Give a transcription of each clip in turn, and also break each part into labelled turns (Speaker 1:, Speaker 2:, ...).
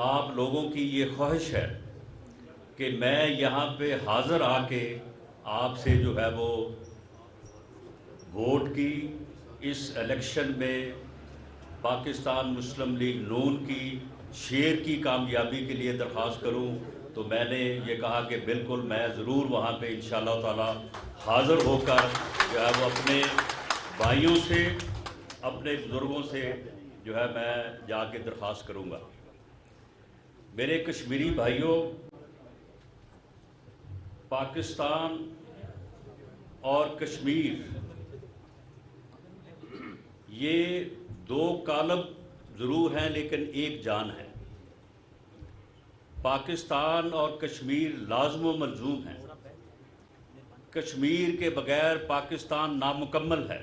Speaker 1: آپ لوگوں کی یہ خواہش ہے کہ میں یہاں پہ حاضر آ کے آپ سے جو ہے وہ ووٹ کی اس الیکشن میں پاکستان مسلم لیگ نون کی شیر کی کامیابی کے لیے درخواست کروں، تو میں نے یہ کہا کہ بالکل میں ضرور وہاں پہ انشاءاللہ تعالی حاضر ہو کر جو ہے وہ اپنے بھائیوں سے، اپنے بزرگوں سے جو ہے میں جا کے درخواست کروں گا۔ میرے کشمیری بھائیوں، پاکستان اور کشمیر یہ دو کالم ضرور ہیں لیکن ایک جان ہے۔ پاکستان اور کشمیر لازم و ملزوم ہیں۔ کشمیر کے بغیر پاکستان نامکمل ہے،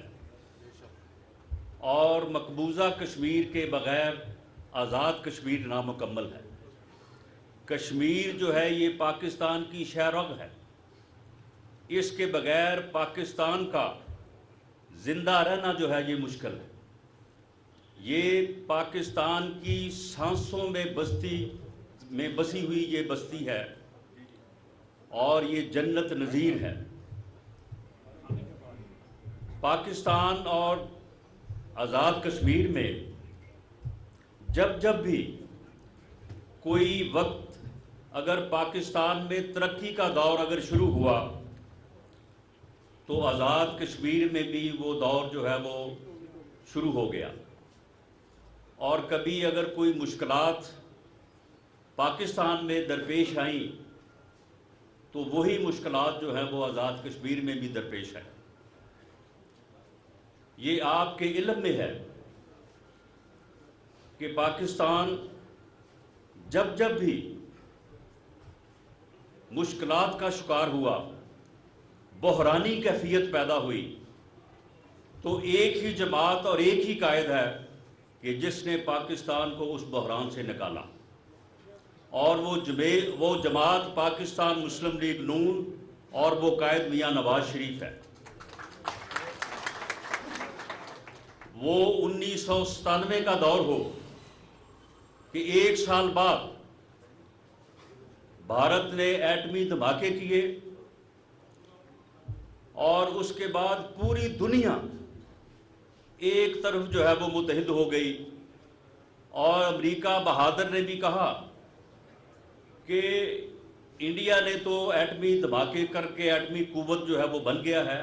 Speaker 1: اور مقبوضہ کشمیر کے بغیر آزاد کشمیر نامکمل ہے۔ کشمیر جو ہے یہ پاکستان کی شہ رگ ہے، اس کے بغیر پاکستان کا زندہ رہنا جو ہے یہ مشکل ہے۔ یہ پاکستان کی سانسوں میں بسی ہوئی یہ بستی ہے، اور یہ جنت نظیر ہے۔ پاکستان اور آزاد کشمیر میں جب بھی کوئی وقت اگر پاکستان میں ترقی کا دور اگر شروع ہوا تو آزاد کشمیر میں بھی وہ دور جو ہے وہ شروع ہو گیا، اور کبھی اگر کوئی مشکلات پاکستان میں درپیش آئیں تو وہی مشکلات جو ہیں وہ آزاد کشمیر میں بھی درپیش ہیں۔ یہ آپ کے علم میں ہے کہ پاکستان جب بھی مشکلات کا شکار ہوا، بحرانی کیفیت پیدا ہوئی، تو ایک ہی جماعت اور ایک ہی قائد ہے کہ جس نے پاکستان کو اس بحران سے نکالا، اور وہ جماعت پاکستان مسلم لیگ نون اور وہ قائد میاں نواز شریف ہے۔ وہ 1997 کا دور ہو کہ ایک سال بعد بھارت نے ایٹمی دھماکے کیے، اور اس کے بعد پوری دنیا ایک طرف جو ہے وہ متحد ہو گئی، اور امریکہ بہادر نے بھی کہا کہ انڈیا نے تو ایٹمی دھماکے کر کے ایٹمی قوت جو ہے وہ بن گیا ہے،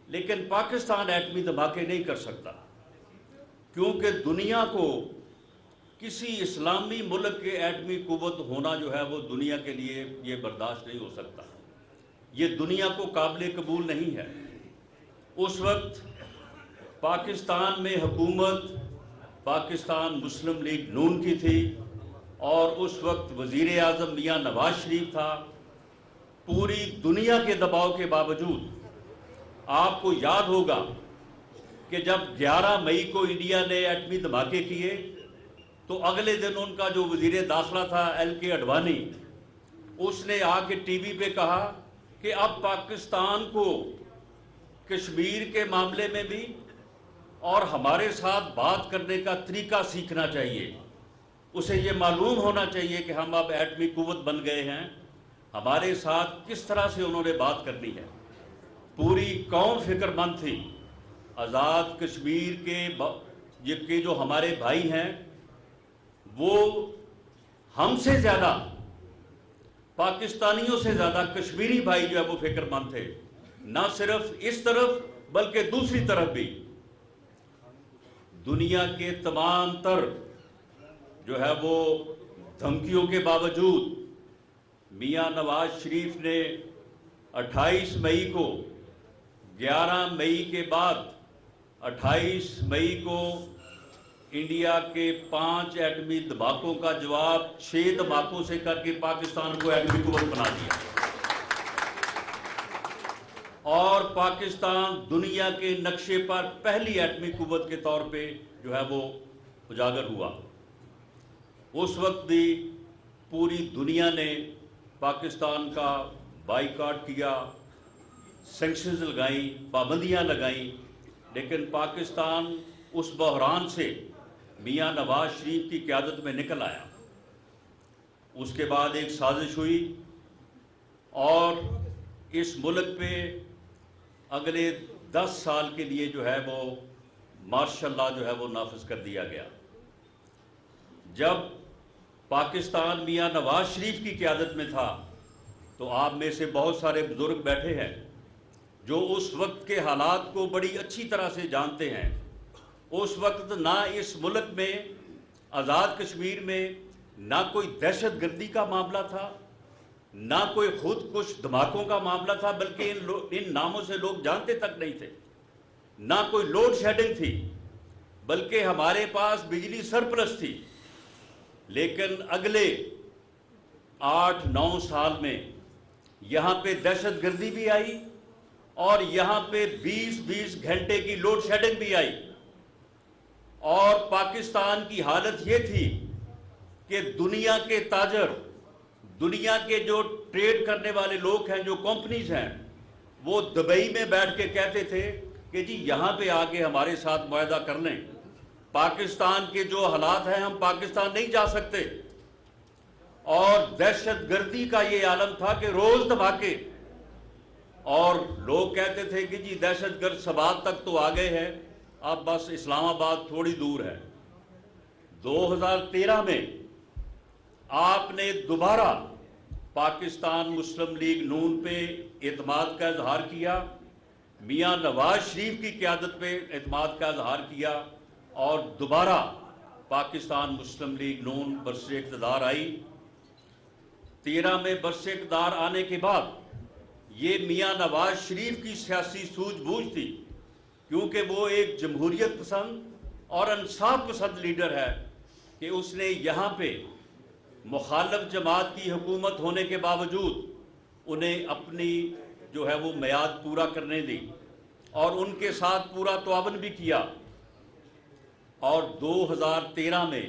Speaker 1: لیکن پاکستان ایٹمی دھماکے نہیں کر سکتا، کیونکہ دنیا کو کسی اسلامی ملک کے ایٹمی قوت ہونا جو ہے وہ دنیا کے لیے یہ برداشت نہیں ہو سکتا، یہ دنیا کو قابل قبول نہیں ہے۔ اس وقت پاکستان میں حکومت پاکستان مسلم لیگ نون کی تھی، اور اس وقت وزیر اعظم میاں نواز شریف تھا۔ پوری دنیا کے دباؤ کے باوجود آپ کو یاد ہوگا کہ جب 11 مئی کو انڈیا نے ایٹمی دھماکے کیے تو اگلے دن ان کا جو وزیر داخلہ تھا LK اڈوانی، اس نے آ کے ٹی وی پہ کہا کہ اب پاکستان کو کشمیر کے معاملے میں بھی اور ہمارے ساتھ بات کرنے کا طریقہ سیکھنا چاہیے، اسے یہ معلوم ہونا چاہیے کہ ہم اب ایٹمی قوت بن گئے ہیں، ہمارے ساتھ کس طرح سے انہوں نے بات کرنی ہے۔ پوری قوم فکر مند تھی۔ آزاد کشمیر کے جو ہمارے بھائی ہیں وہ ہم سے زیادہ، پاکستانیوں سے زیادہ کشمیری بھائی جو ہے وہ فکر مند تھے، نہ صرف اس طرف بلکہ دوسری طرف بھی۔ دنیا کے تمام تر جو ہے وہ دھمکیوں کے باوجود میاں نواز شریف نے 28 مئی کو، 11 مئی کے بعد 28 مئی کو انڈیا کے 5 ایٹمی دھماکوں کا جواب 6 دھماکوں سے کر کے پاکستان کو ایٹمی قوت بنا دیا، اور پاکستان دنیا کے نقشے پر پہلی ایٹمی قوت کے طور پہ جو ہے وہ اجاگر ہوا۔ اس وقت بھی پوری دنیا نے پاکستان کا بائیکاٹ کیا، سینکشنز لگائیں، پابندیاں لگائیں، لیکن پاکستان اس بحران سے میاں نواز شریف کی قیادت میں نکل آیا، اس کے بعد ایک سازش ہوئی اور اس ملک پہ اگلے 10 سال کے لیے جو ہے وہ مارشل لا جو ہے وہ نافذ کر دیا گیا۔ جب پاکستان میاں نواز شریف کی قیادت میں تھا تو آپ میں سے بہت سارے بزرگ بیٹھے ہیں جو اس وقت کے حالات کو بڑی اچھی طرح سے جانتے ہیں۔ اس وقت نہ اس ملک میں آزاد کشمیر میں نہ کوئی دہشت گردی کا معاملہ تھا، نہ کوئی خود کش دھماکوں کا معاملہ تھا، بلکہ ان ناموں سے لوگ جانتے تک نہیں تھے۔ نہ کوئی لوڈ شیڈنگ تھی، بلکہ ہمارے پاس بجلی سرپلس تھی۔ لیکن اگلے 8-9 سال میں یہاں پہ دہشت گردی بھی آئی اور یہاں پہ 20 گھنٹے کی لوڈ شیڈنگ بھی آئی، اور پاکستان کی حالت یہ تھی کہ دنیا کے تاجر، دنیا کے جو ٹریڈ کرنے والے لوگ ہیں، جو کمپنیز ہیں، وہ دبئی میں بیٹھ کے کہتے تھے کہ جی یہاں پہ آ کے ہمارے ساتھ معاہدہ کر لیں، پاکستان کے جو حالات ہیں ہم پاکستان نہیں جا سکتے۔ اور دہشت گردی کا یہ عالم تھا کہ روز دھماکے، اور لوگ کہتے تھے کہ جی دہشت گرد سبات تک تو آ گئے ہیں، اب بس اسلام آباد تھوڑی دور ہے۔ 2013 میں آپ نے دوبارہ پاکستان مسلم لیگ نون پہ اعتماد کا اظہار کیا، میاں نواز شریف کی قیادت پہ اعتماد کا اظہار کیا، اور دوبارہ پاکستان مسلم لیگ نون برسر اقتدار آئی۔ 13 میں برسر اقتدار آنے کے بعد یہ میاں نواز شریف کی سیاسی سوجھ بوجھ تھی، کیونکہ وہ ایک جمہوریت پسند اور انصاف پسند لیڈر ہے، کہ اس نے یہاں پہ مخالف جماعت کی حکومت ہونے کے باوجود انہیں اپنی جو ہے وہ میعاد پورا کرنے دی اور ان کے ساتھ پورا تعاون بھی کیا۔ اور 2013 میں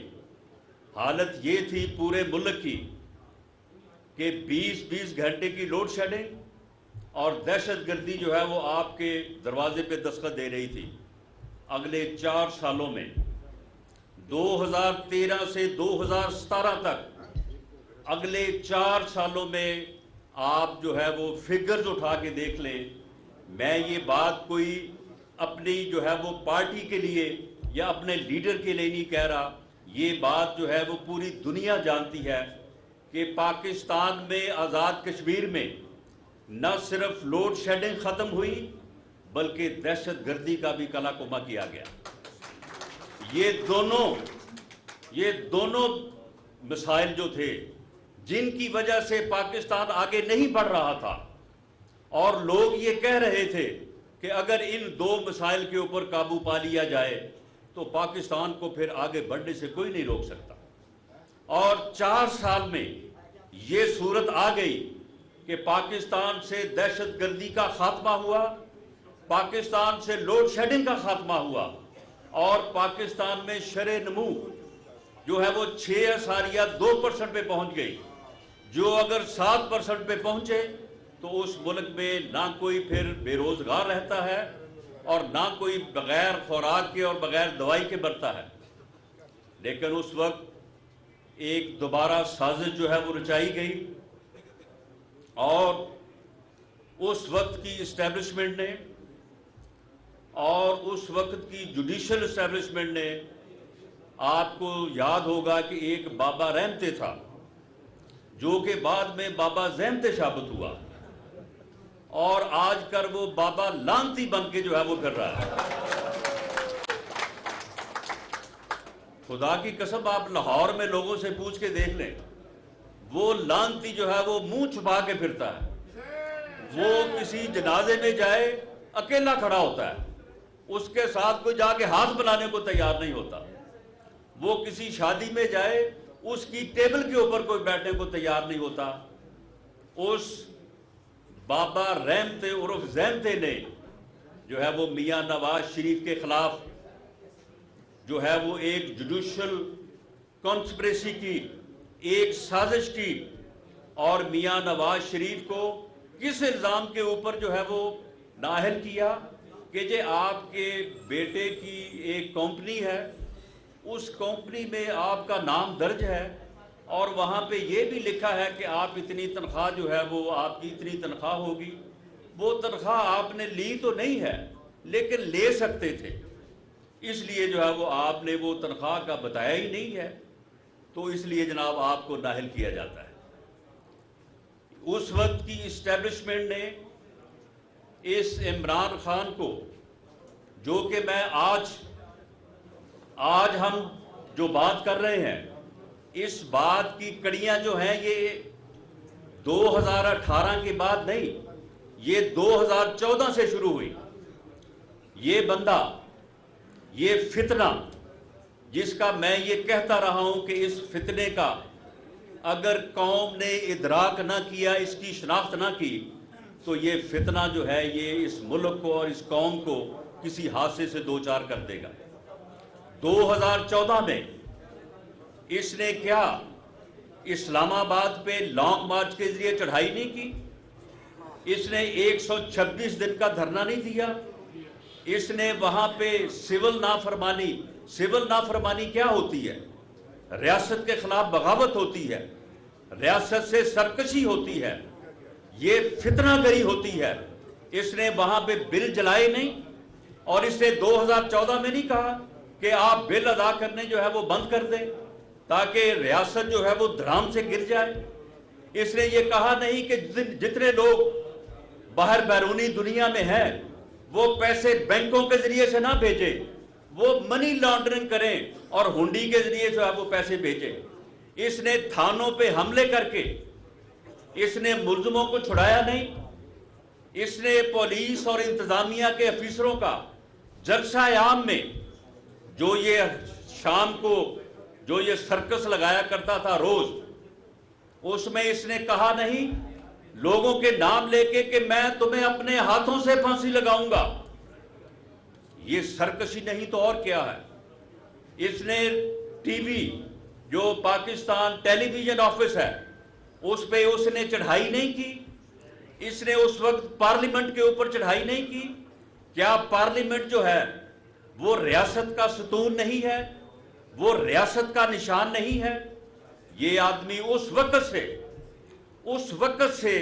Speaker 1: حالت یہ تھی پورے ملک کی کہ 20 گھنٹے کی لوڈ شیڈنگ اور دہشت گردی جو ہے وہ آپ کے دروازے پہ دستخط دے رہی تھی۔ اگلے 4 سالوں میں 2013 سے 2017 تک اگلے 4 سالوں میں آپ جو ہے وہ فگرز اٹھا کے دیکھ لیں۔ میں یہ بات کوئی اپنی جو ہے وہ پارٹی کے لیے یا اپنے لیڈر کے لیے نہیں کہہ رہا، یہ بات جو ہے وہ پوری دنیا جانتی ہے کہ پاکستان میں آزاد کشمیر میں نہ صرف لوڈ شیڈنگ ختم ہوئی بلکہ دہشت گردی کا بھی کلا کما کیا گیا۔ یہ دونوں مسائل جو تھے جن کی وجہ سے پاکستان آگے نہیں بڑھ رہا تھا، اور لوگ یہ کہہ رہے تھے کہ اگر ان 2 مسائل کے اوپر قابو پا لیا جائے تو پاکستان کو پھر آگے بڑھنے سے کوئی نہیں روک سکتا۔ اور 4 سال میں یہ صورت آ گئی کہ پاکستان سے دہشت گردی کا خاتمہ ہوا، پاکستان سے لوڈ شیڈنگ کا خاتمہ ہوا، اور پاکستان میں شرح نمو جو ہے وہ 6.2% پہ پہنچ گئی، جو اگر 7% پہ پہنچے تو اس ملک میں نہ کوئی پھر بے روزگار رہتا ہے اور نہ کوئی بغیر خوراک کے اور بغیر دوائی کے مرتا ہے۔ لیکن اس وقت ایک دوبارہ سازش جو ہے وہ رچائی گئی، اور اس وقت کی اسٹیبلشمنٹ نے اور اس وقت کی جوڈیشل اسٹیبلشمنٹ نے، آپ کو یاد ہوگا کہ ایک بابا رحمتے تھا جو کہ بعد میں بابا زحمتے ثابت ہوا، اور آج کر وہ بابا لانتی بن کے جو ہے وہ کر رہا ہے۔ خدا کی قسم آپ لاہور میں لوگوں سے پوچھ کے دیکھ لیں، وہ لانتی جو ہے وہ منہ چھپا کے پھرتا ہے۔ وہ کسی جنازے میں جائے اکیلا کھڑا ہوتا ہے، اس کے ساتھ کوئی جا کے ہاتھ بنانے کو تیار نہیں ہوتا۔ وہ کسی شادی میں جائے اس کی ٹیبل کے اوپر کوئی بیٹھنے کو تیار نہیں ہوتا۔ اس بابا رحمتے عرف زحمتے نے جو ہے وہ میاں نواز شریف کے خلاف جو ہے وہ ایک جوڈیشل کانسپریسی کی، ایک سازش کی، اور میاں نواز شریف کو کس الزام کے اوپر جو ہے وہ نااہل کیا کہ جی آپ کے بیٹے کی ایک کمپنی ہے، اس کمپنی میں آپ کا نام درج ہے، اور وہاں پہ یہ بھی لکھا ہے کہ آپ اتنی تنخواہ جو ہے وہ آپ کی اتنی تنخواہ ہوگی. وہ تنخواہ آپ نے لی تو نہیں ہے لیکن لے سکتے تھے، اس لیے جو ہے وہ آپ نے وہ تنخواہ کا بتایا ہی نہیں ہے، تو اس لیے جناب آپ کو نااہل کیا جاتا ہے. اس وقت کی اسٹیبلشمنٹ نے اس عمران خان کو، جو کہ میں آج ہم جو بات کر رہے ہیں، اس بات کی کڑیاں جو ہیں یہ 2018 کے بعد نہیں، یہ 2014 سے شروع ہوئی. یہ بندہ، یہ فتنہ جس کا میں یہ کہتا رہا ہوں کہ اس فتنے کا اگر قوم نے ادراک نہ کیا، اس کی شناخت نہ کی، تو یہ فتنہ جو ہے یہ اس ملک کو اور اس قوم کو کسی حادثے سے دوچار کر دے گا. 2014 میں اس نے کیا اسلام آباد پہ لانگ مارچ کے ذریعے چڑھائی نہیں کی، اس نے 126 دن کا دھرنا نہیں دیا، اس نے وہاں پہ سول نافرمانی کیا ہوتی ہے؟ ریاست کے خلاف بغاوت ہوتی ہے، ریاست سے سرکشی ہوتی ہے، یہ فتنہ گری ہوتی ہے. اس نے وہاں پہ بل جلائے نہیں، اور اس نے 2014 میں نہیں کہا کہ آپ بل ادا کرنے جو ہے وہ بند کر دیں تاکہ ریاست جو ہے وہ دھڑام سے گر جائے. اس نے یہ کہا نہیں کہ جتنے لوگ باہر بیرونی دنیا میں ہیں وہ پیسے بینکوں کے ذریعے سے نہ بھیجیں، وہ منی لانڈرنگ کریں اور ہنڈی کے ذریعے جو ہے وہ پیسے بھیجیں. اس نے تھانوں پہ حملے کر کے اس نے ملزموں کو چھڑایا نہیں، اس نے پولیس اور انتظامیہ کے افیسروں کا جلسہ عام میں جو یہ شام کو جو یہ سرکس لگایا کرتا تھا روز، اس میں اس نے کہا نہیں لوگوں کے نام لے کے کہ میں تمہیں اپنے ہاتھوں سے پھانسی لگاؤں گا. یہ سرکشی نہیں تو اور کیا ہے. اس نے ٹی وی جو پاکستان ٹیلی ویژن آفس ہے اس پہ اس نے چڑھائی نہیں کی، اس نے اس وقت پارلیمنٹ کے اوپر چڑھائی نہیں کی. کیا پارلیمنٹ جو ہے وہ ریاست کا ستون نہیں ہے؟ وہ ریاست کا نشان نہیں ہے؟ یہ آدمی اس وقت سے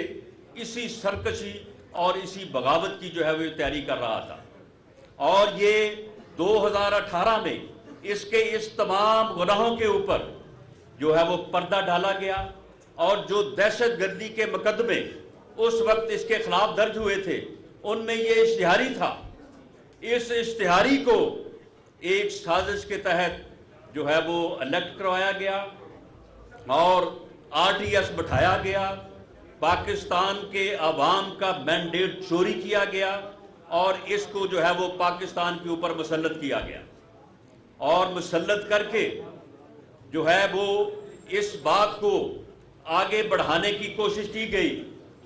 Speaker 1: اسی سرکشی اور اسی بغاوت کی جو ہے وہ تیاری کر رہا تھا. اور یہ 2018 میں اس کے اس تمام گناہوں کے اوپر جو ہے وہ پردہ ڈالا گیا، اور جو دہشت گردی کے مقدمے اس وقت اس کے خلاف درج ہوئے تھے ان میں یہ اشتہاری تھا. اس اشتہاری کو ایک سازش کے تحت جو ہے وہ الیکٹ کروایا گیا اور RTS بٹھایا گیا، پاکستان کے عوام کا مینڈیٹ چوری کیا گیا اور اس کو جو ہے وہ پاکستان کے اوپر مسلط کیا گیا، اور مسلط کر کے جو ہے وہ اس بات کو آگے بڑھانے کی کوشش کی گئی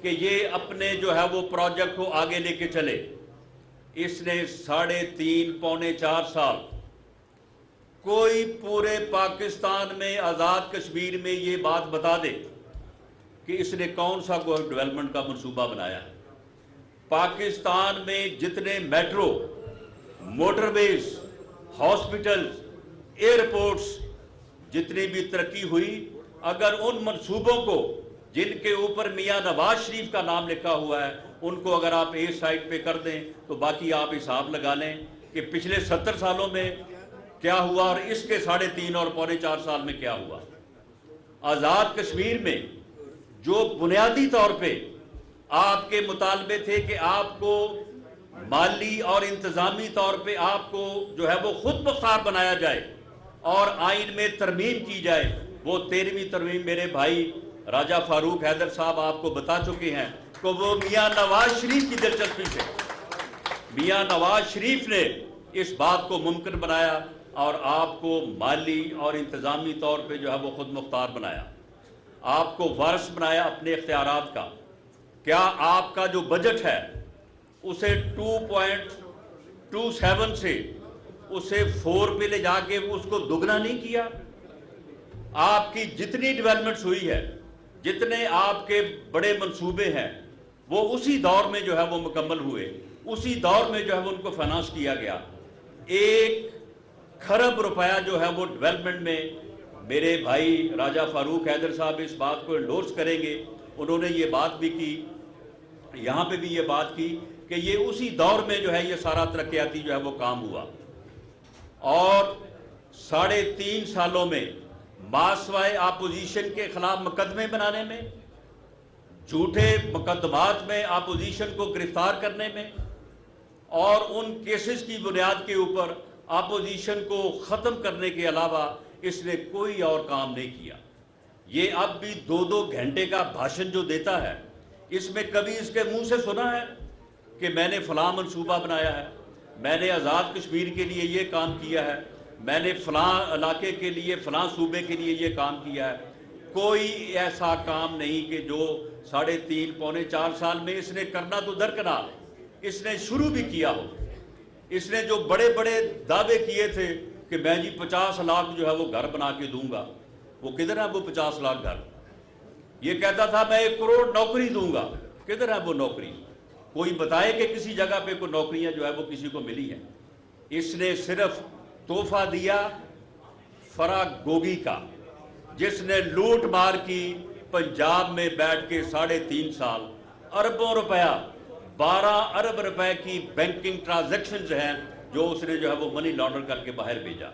Speaker 1: کہ یہ اپنے جو ہے وہ پروجیکٹ کو آگے لے کے چلے. اس نے 3.5 پونے 4 سال کوئی پورے پاکستان میں آزاد کشمیر میں یہ بات بتا دے کہ اس نے کون سا ڈیولپمنٹ کا منصوبہ بنایا ہے. پاکستان میں جتنے میٹرو، موٹر ویز، ہاسپٹلز، ایئرپورٹس، جتنی بھی ترقی ہوئی، اگر ان منصوبوں کو جن کے اوپر میاں نواز شریف کا نام لکھا ہوا ہے ان کو اگر آپ ایک سائٹ پہ کر دیں تو باقی آپ حساب لگا لیں کہ پچھلے 70 سالوں میں کیا ہوا اور اس کے 3.5 اور پونے 4 سال میں کیا ہوا. آزاد کشمیر میں جو بنیادی طور پہ آپ کے مطالبے تھے کہ آپ کو مالی اور انتظامی طور پہ آپ کو جو ہے وہ خود مختار بنایا جائے اور آئین میں ترمیم کی جائے، وہ 13ویں ترمیم میرے بھائی راجہ فاروق حیدر صاحب آپ کو بتا چکے ہیں کہ وہ میاں نواز شریف کی دلچسپی سے، میاں نواز شریف نے اس بات کو ممکن بنایا اور آپ کو مالی اور انتظامی طور پہ جو ہے وہ خود مختار بنایا، آپ کو وارث بنایا اپنے اختیارات کا. کیا آپ کا جو بجٹ ہے اسے 2.27 سے اسے 4 پہ لے جا کے اس کو دگنا نہیں کیا؟ آپ کی جتنی ڈیولپمنٹس ہوئی ہے، جتنے آپ کے بڑے منصوبے ہیں، وہ اسی دور میں جو ہے وہ مکمل ہوئے، اسی دور میں جو ہے وہ ان کو فائنانس کیا گیا. 1 کھرب روپیہ جو ہے وہ ڈیولپمنٹ میں میرے بھائی راجہ فاروق حیدر صاحب اس بات کو انڈورس کریں گے. انہوں نے یہ بات بھی کی، یہاں پہ بھی یہ بات کی کہ یہ اسی دور میں جو ہے یہ سارا ترقیاتی جو ہے وہ کام ہوا. اور 3.5 سالوں میں ماسوائے اپوزیشن کے خلاف مقدمے بنانے میں، جھوٹے مقدمات میں اپوزیشن کو گرفتار کرنے میں، اور ان کیسز کی بنیاد کے اوپر اپوزیشن کو ختم کرنے کے علاوہ اس نے کوئی اور کام نہیں کیا. یہ اب بھی 2 گھنٹے کا بھاشن جو دیتا ہے، اس میں کبھی اس کے منہ سے سنا ہے کہ میں نے فلاں منصوبہ بنایا ہے، میں نے آزاد کشمیر کے لیے یہ کام کیا ہے، میں نے فلاں علاقے کے لیے فلاں صوبے کے لیے یہ کام کیا ہے؟ کوئی ایسا کام نہیں کہ جو 3.5 پونے 4 سال میں اس نے کرنا تو درکنار اس نے شروع بھی کیا ہو. اس نے جو بڑے بڑے دعوے کیے تھے کہ میں جی 50 لاکھ جو ہے وہ گھر بنا کے دوں گا، وہ کدھر ہے وہ 50 لاکھ گھر؟ یہ کہتا تھا میں 1 کروڑ نوکری دوں گا، کدھر ہے وہ نوکری؟ کوئی بتائے کہ کسی جگہ پہ کوئی نوکریاں جو ہے وہ کسی کو ملی ہیں؟ اس نے صرف تحفہ دیا فرا گوگی کا، جس نے لوٹ مار کی پنجاب میں بیٹھ کے 3.5 سال، اربوں روپیہ 12 ارب روپے کی بینکنگ ٹرانزیکشنز ہیں جو اس نے جو ہے وہ منی لانڈر کر کے باہر بھیجا.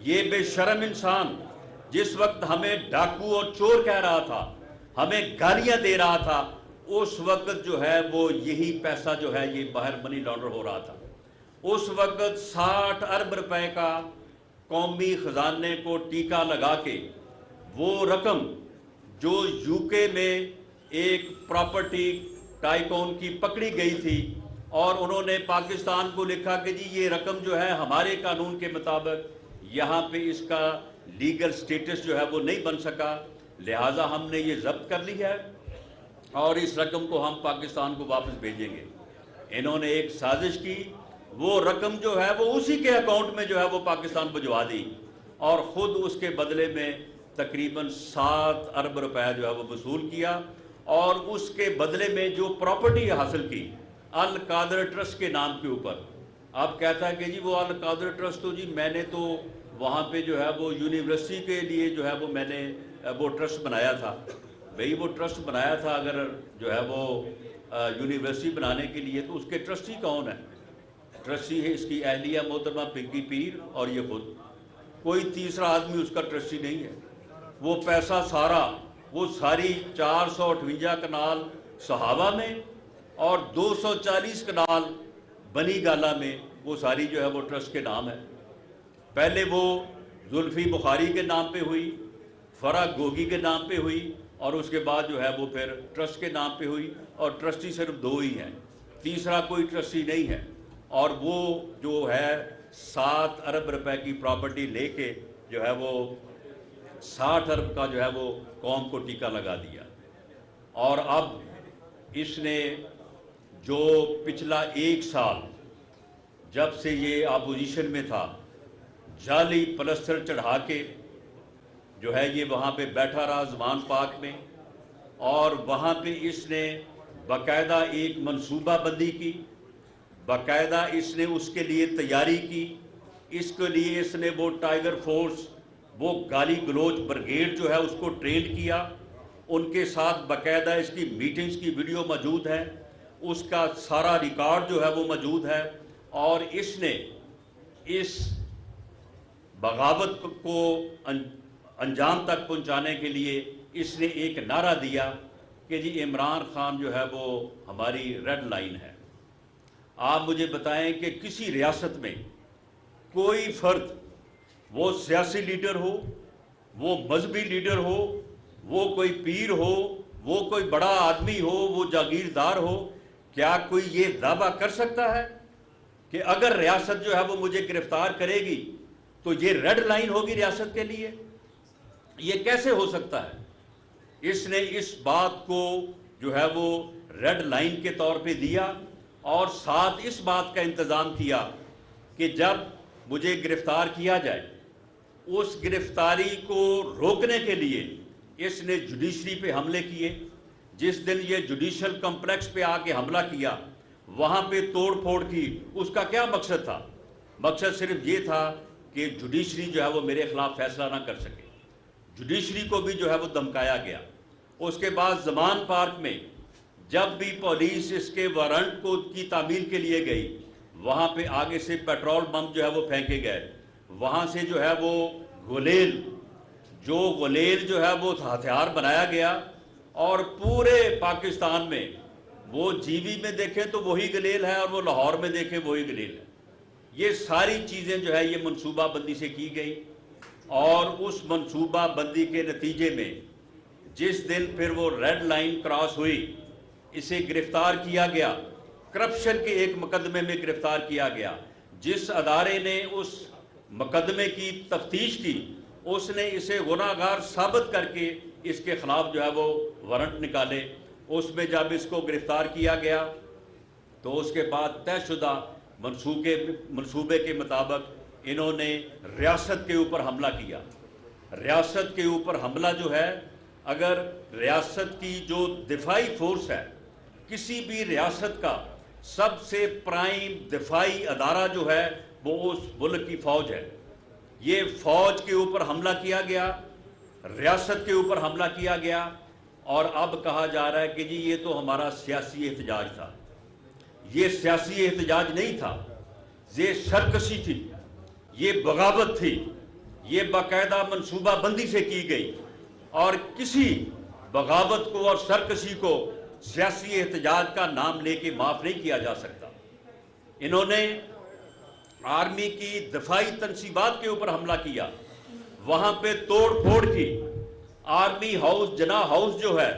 Speaker 1: یہ بے شرم انسان جس وقت ہمیں ڈاکو اور چور کہہ رہا تھا، ہمیں گالیاں دے رہا تھا، اس وقت جو ہے وہ یہی پیسہ جو ہے یہ باہر منی لانڈر ہو رہا تھا. اس وقت 60 ارب روپے کا قومی خزانے کو ٹیکہ لگا کے وہ رقم جو UK میں ایک پراپرٹی ٹائکون کی پکڑی گئی تھی، اور انہوں نے پاکستان کو لکھا کہ جی یہ رقم جو ہے ہمارے قانون کے مطابق یہاں پہ اس کا لیگل سٹیٹس جو ہے وہ نہیں بن سکا، لہٰذا ہم نے یہ ضبط کر لی ہے اور اس رقم کو ہم پاکستان کو واپس بھیجیں گے. انہوں نے ایک سازش کی، وہ رقم جو ہے وہ اسی کے اکاؤنٹ میں جو ہے وہ پاکستان بھجوا دی، اور خود اس کے بدلے میں تقریباً 7 ارب روپے جو ہے وہ وصول کیا، اور اس کے بدلے میں جو پراپرٹی حاصل کی القادر ٹرسٹ کے نام کے اوپر. اب کہتا ہے کہ جی وہ القادر ٹرسٹ تو جی میں نے تو وہاں پہ جو ہے وہ یونیورسٹی کے لیے جو ہے وہ میں نے وہ ٹرسٹ بنایا تھا. بھئی وہ ٹرسٹ بنایا تھا اگر جو ہے وہ یونیورسٹی بنانے کے لیے، تو اس کے ٹرسٹی کون ہے؟ ٹرسٹی ہے اس کی اہلیہ محترمہ پنکی پیر اور یہ خود، کوئی تیسرا آدمی اس کا ٹرسٹی نہیں ہے. وہ پیسہ سارا، وہ ساری 458 کنال صحابہ میں اور 240 کنال بنی گالا میں، وہ ساری جو ہے وہ ٹرسٹ کے نام ہے. پہلے وہ زلفی بخاری کے نام پہ ہوئی، فرا گوگی کے نام پہ ہوئی، اور اس کے بعد جو ہے وہ پھر ٹرسٹ کے نام پہ ہوئی، اور ٹرسٹی صرف 2 ہی ہیں، تیسرا کوئی ٹرسٹی نہیں ہے. اور وہ جو ہے 7 ارب روپے کی پراپرٹی لے کے جو ہے وہ 60 ارب کا جو ہے وہ قوم کو ٹیکہ لگا دیا. اور اب اس نے جو پچھلا 1 سال جب سے یہ اپوزیشن میں تھا، جعلی پلستر چڑھا کے جو ہے یہ وہاں پہ بیٹھا رہا زمان پاک میں، اور وہاں پہ اس نے باقاعدہ ایک منصوبہ بندی کی، باقاعدہ اس نے اس کے لیے تیاری کی. اس کے لیے اس نے وہ ٹائیگر فورس، وہ گالی گلوچ بریگیڈ جو ہے اس کو ٹرین کیا. ان کے ساتھ باقاعدہ اس کی میٹنگز کی ویڈیو موجود ہے، اس کا سارا ریکارڈ جو ہے وہ موجود ہے. اور اس نے اس بغاوت کو انجام تک پہنچانے کے لیے اس نے ایک نعرہ دیا کہ جی عمران خان جو ہے وہ ہماری ریڈ لائن ہے. آپ مجھے بتائیں کہ کسی ریاست میں کوئی فرد، وہ سیاسی لیڈر ہو، وہ مذہبی لیڈر ہو، وہ کوئی پیر ہو، وہ کوئی بڑا آدمی ہو، وہ جاگیردار ہو، کیا کوئی یہ دعویٰ کر سکتا ہے کہ اگر ریاست جو ہے وہ مجھے گرفتار کرے گی تو یہ ریڈ لائن ہوگی ریاست کے لیے؟ یہ کیسے ہو سکتا ہے؟ اس نے اس بات کو جو ہے وہ ریڈ لائن کے طور پہ دیا، اور ساتھ اس بات کا انتظام کیا کہ جب مجھے گرفتار کیا جائے، اس گرفتاری کو روکنے کے لیے اس نے جوڈیشری پہ حملے کیے. جس دن یہ جوڈیشل کمپلیکس پہ آ کے حملہ کیا، وہاں پہ توڑ پھوڑ کی، اس کا کیا مقصد تھا؟ مقصد صرف یہ تھا کہ جوڈیشری جو ہے وہ میرے خلاف فیصلہ نہ کر سکے. جوڈیشری کو بھی جو ہے وہ دھمکایا گیا۔ اس کے بعد زمان پارک میں جب بھی پولیس اس کے وارنٹ کو کی تعمیل کے لیے گئی، وہاں پہ آگے سے پیٹرول بم جو ہے وہ پھینکے گئے، وہاں سے جو ہے وہ غلیل جو ہے وہ ہتھیار بنایا گیا، اور پورے پاکستان میں وہ جی بی میں دیکھیں تو وہی گلیل ہے، اور وہ لاہور میں دیکھیں وہی گلیل ہے۔ یہ ساری چیزیں جو ہے یہ منصوبہ بندی سے کی گئی، اور اس منصوبہ بندی کے نتیجے میں جس دن پھر وہ ریڈ لائن کراس ہوئی، اسے گرفتار کیا گیا، کرپشن کے ایک مقدمے میں گرفتار کیا گیا۔ جس ادارے نے اس مقدمے کی تفتیش کی، اس نے اسے گناہ گار ثابت کر کے اس کے خلاف جو ہے وہ وارنٹ نکالے۔ اس میں جب اس کو گرفتار کیا گیا تو اس کے بعد طے شدہ منصوبے کے مطابق انہوں نے ریاست کے اوپر حملہ کیا۔ ریاست کے اوپر حملہ جو ہے، اگر ریاست کی جو دفاعی فورس ہے، کسی بھی ریاست کا سب سے پرائم دفاعی ادارہ جو ہے وہ اس ملک کی فوج ہے۔ یہ فوج کے اوپر حملہ کیا گیا، ریاست کے اوپر حملہ کیا گیا، اور اب کہا جا رہا ہے کہ جی یہ تو ہمارا سیاسی احتجاج تھا۔ یہ سیاسی احتجاج نہیں تھا، یہ سرکشی تھی، یہ بغاوت تھی، یہ باقاعدہ منصوبہ بندی سے کی گئی، اور کسی بغاوت کو اور سرکشی کو سیاسی احتجاج کا نام لے کے معاف نہیں کیا جا سکتا۔ انہوں نے آرمی کی دفاعی تنصیبات کے اوپر حملہ کیا، وہاں پہ توڑ پھوڑ کی، آرمی ہاؤس جناح ہاؤس جو ہے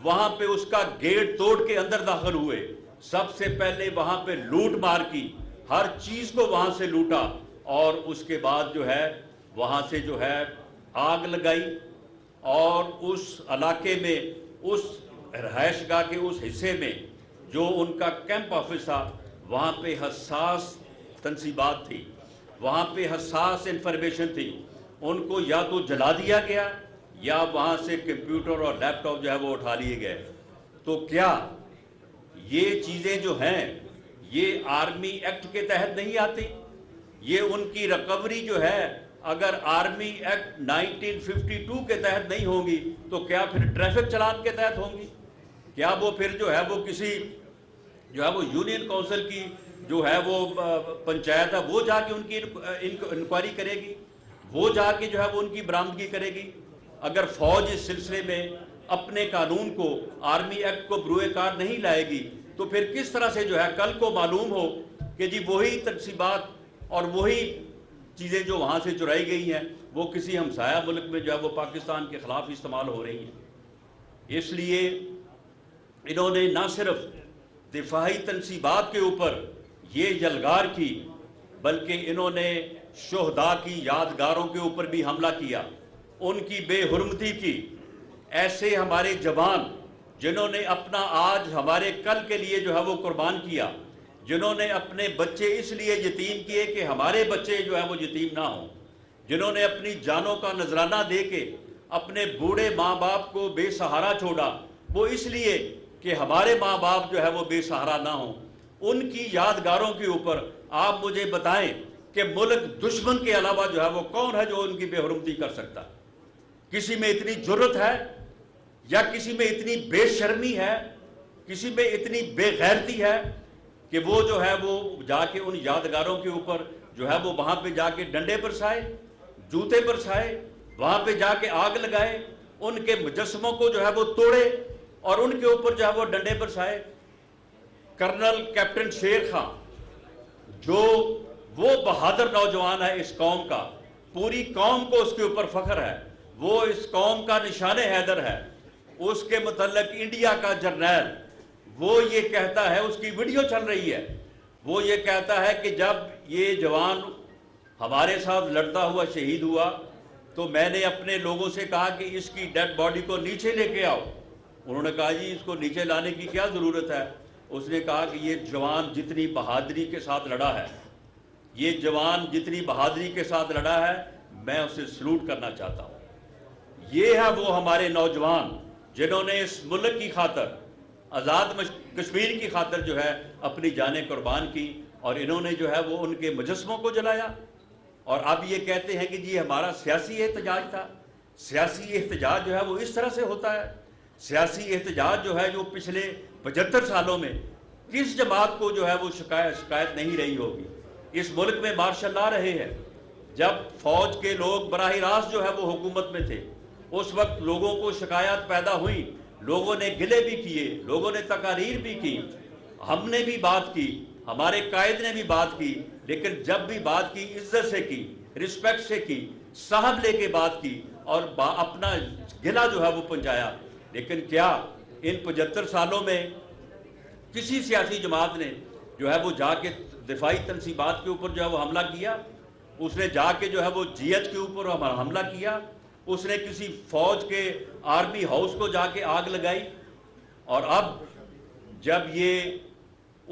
Speaker 1: وہاں پہ اس کا گیٹ توڑ کے اندر داخل ہوئے، سب سے پہلے وہاں پہ لوٹ مار کی، ہر چیز کو وہاں سے لوٹا، اور اس کے بعد جو ہے وہاں سے جو ہے آگ لگائی، اور اس علاقے میں اس رہائش گاہ کے اس حصے میں جو ان کا کیمپ آفس تھا، وہاں پہ حساس تنصیبات تھی، وہاں پہ حساس انفارمیشن تھی، ان کو یا تو جلا دیا گیا یا وہاں سے کمپیوٹر اور لیپ ٹاپ جو ہے وہ اٹھا لیے گئے۔ تو کیا یہ چیزیں جو ہیں یہ آرمی ایکٹ کے تحت نہیں آتی؟ یہ ان کی ریکوری جو ہے اگر آرمی ایکٹ 1952 کے تحت نہیں ہوگی تو کیا پھر ٹریفک چلان کے تحت ہوں گی؟ کیا وہ پھر جو ہے وہ کسی جو ہے وہ یونین کونسل کی جو ہے وہ پنچایت ہے وہ جا کے ان کی انکوائری کرے گی، وہ جا کے جو ہے وہ ان کی برآمدگی کرے گی؟ اگر فوج اس سلسلے میں اپنے قانون کو، آرمی ایکٹ کو بروئے کار نہیں لائے گی تو پھر کس طرح سے جو ہے کل کو معلوم ہو کہ جی وہی تنصیبات اور وہی چیزیں جو وہاں سے چرائی گئی ہیں وہ کسی ہمسایہ ملک میں جو ہے وہ پاکستان کے خلاف استعمال ہو رہی ہیں؟ اس لیے انہوں نے نہ صرف دفاعی تنصیبات کے اوپر یہ یلغار کی بلکہ انہوں نے شہداء کی یادگاروں کے اوپر بھی حملہ کیا، ان کی بے حرمتی کی۔ ایسے ہمارے جوان جنہوں نے اپنا آج ہمارے کل کے لیے جو ہے وہ قربان کیا، جنہوں نے اپنے بچے اس لیے یتیم کیے کہ ہمارے بچے جو ہے وہ یتیم نہ ہوں، جنہوں نے اپنی جانوں کا نذرانہ دے کے اپنے بوڑھے ماں باپ کو بے سہارا چھوڑا، وہ اس لیے کہ ہمارے ماں باپ جو ہے وہ بے سہارا نہ ہوں، ان کی یادگاروں کے اوپر آپ مجھے بتائیں کہ ملک دشمن کے علاوہ جو ہے وہ کون ہے جو ان کی بے حرمتی کر سکتا؟ کسی میں اتنی جرت ہے یا کسی میں اتنی بے شرمی ہے، کسی میں اتنی بے غیرتی ہے کہ وہ جو ہے وہ جا کے ان یادگاروں کے اوپر جو ہے وہ وہاں پہ جا کے ڈنڈے برسائے، جوتے برسائے، وہاں پہ جا کے آگ لگائے، ان کے مجسموں کو جو ہے وہ توڑے اور ان کے اوپر جو ہے وہ ڈنڈے برسائے؟ کرنل کیپٹن شیر خان جو وہ بہادر نوجوان ہے اس قوم کا، پوری قوم کو اس کے اوپر فخر ہے، وہ اس قوم کا نشان حیدر ہے، اس کے متعلق انڈیا کا جرنیل وہ یہ کہتا ہے، اس کی ویڈیو چل رہی ہے، وہ یہ کہتا ہے کہ جب یہ جوان ہمارے ساتھ لڑتا ہوا شہید ہوا تو میں نے اپنے لوگوں سے کہا کہ اس کی ڈیڈ باڈی کو نیچے لے کے آؤ۔ انہوں نے کہا جی اس کو نیچے لانے کی کیا ضرورت ہے؟ اس نے کہا کہ یہ جوان جتنی بہادری کے ساتھ لڑا ہے، یہ جوان جتنی بہادری کے ساتھ لڑا ہے میں اسے سلوٹ کرنا چاہتا ہوں۔ یہ ہے وہ ہمارے نوجوان جنہوں نے اس ملک کی خاطر، آزاد کشمیر کی خاطر جو ہے اپنی جانیں قربان کی، اور انہوں نے جو ہے وہ ان کے مجسموں کو جلایا، اور اب یہ کہتے ہیں کہ جی ہمارا سیاسی احتجاج تھا۔ سیاسی احتجاج جو ہے وہ اس طرح سے ہوتا ہے. سیاسی احتجاج جو ہے جو پچھلے 75 سالوں میں کس جماعت کو جو ہے وہ شکایت نہیں رہی ہوگی. اس ملک میں مارشل لا رہے ہیں. جب فوج کے لوگ براہ راست جو ہے وہ حکومت میں تھے اس وقت لوگوں کو شکایات پیدا ہوئی, لوگوں نے گلے بھی کیے, لوگوں نے تقاریر بھی کی, ہم نے بھی بات کی, ہمارے قائد نے بھی بات کی, لیکن جب بھی بات کی عزت سے کی, رسپیکٹ سے کی, صاحب لے کے بات کی اور اپنا گلہ جو ہے وہ پہنچایا. لیکن کیا ان 75 سالوں میں کسی سیاسی جماعت نے جو ہے وہ جا کے دفاعی تنصیبات کے اوپر جو ہے وہ حملہ کیا؟ اس نے جا کے جو ہے وہ جی ایچ کے اوپر حملہ کیا؟ اس نے کسی فوج کے آرمی ہاؤس کو جا کے آگ لگائی؟ اور اب جب یہ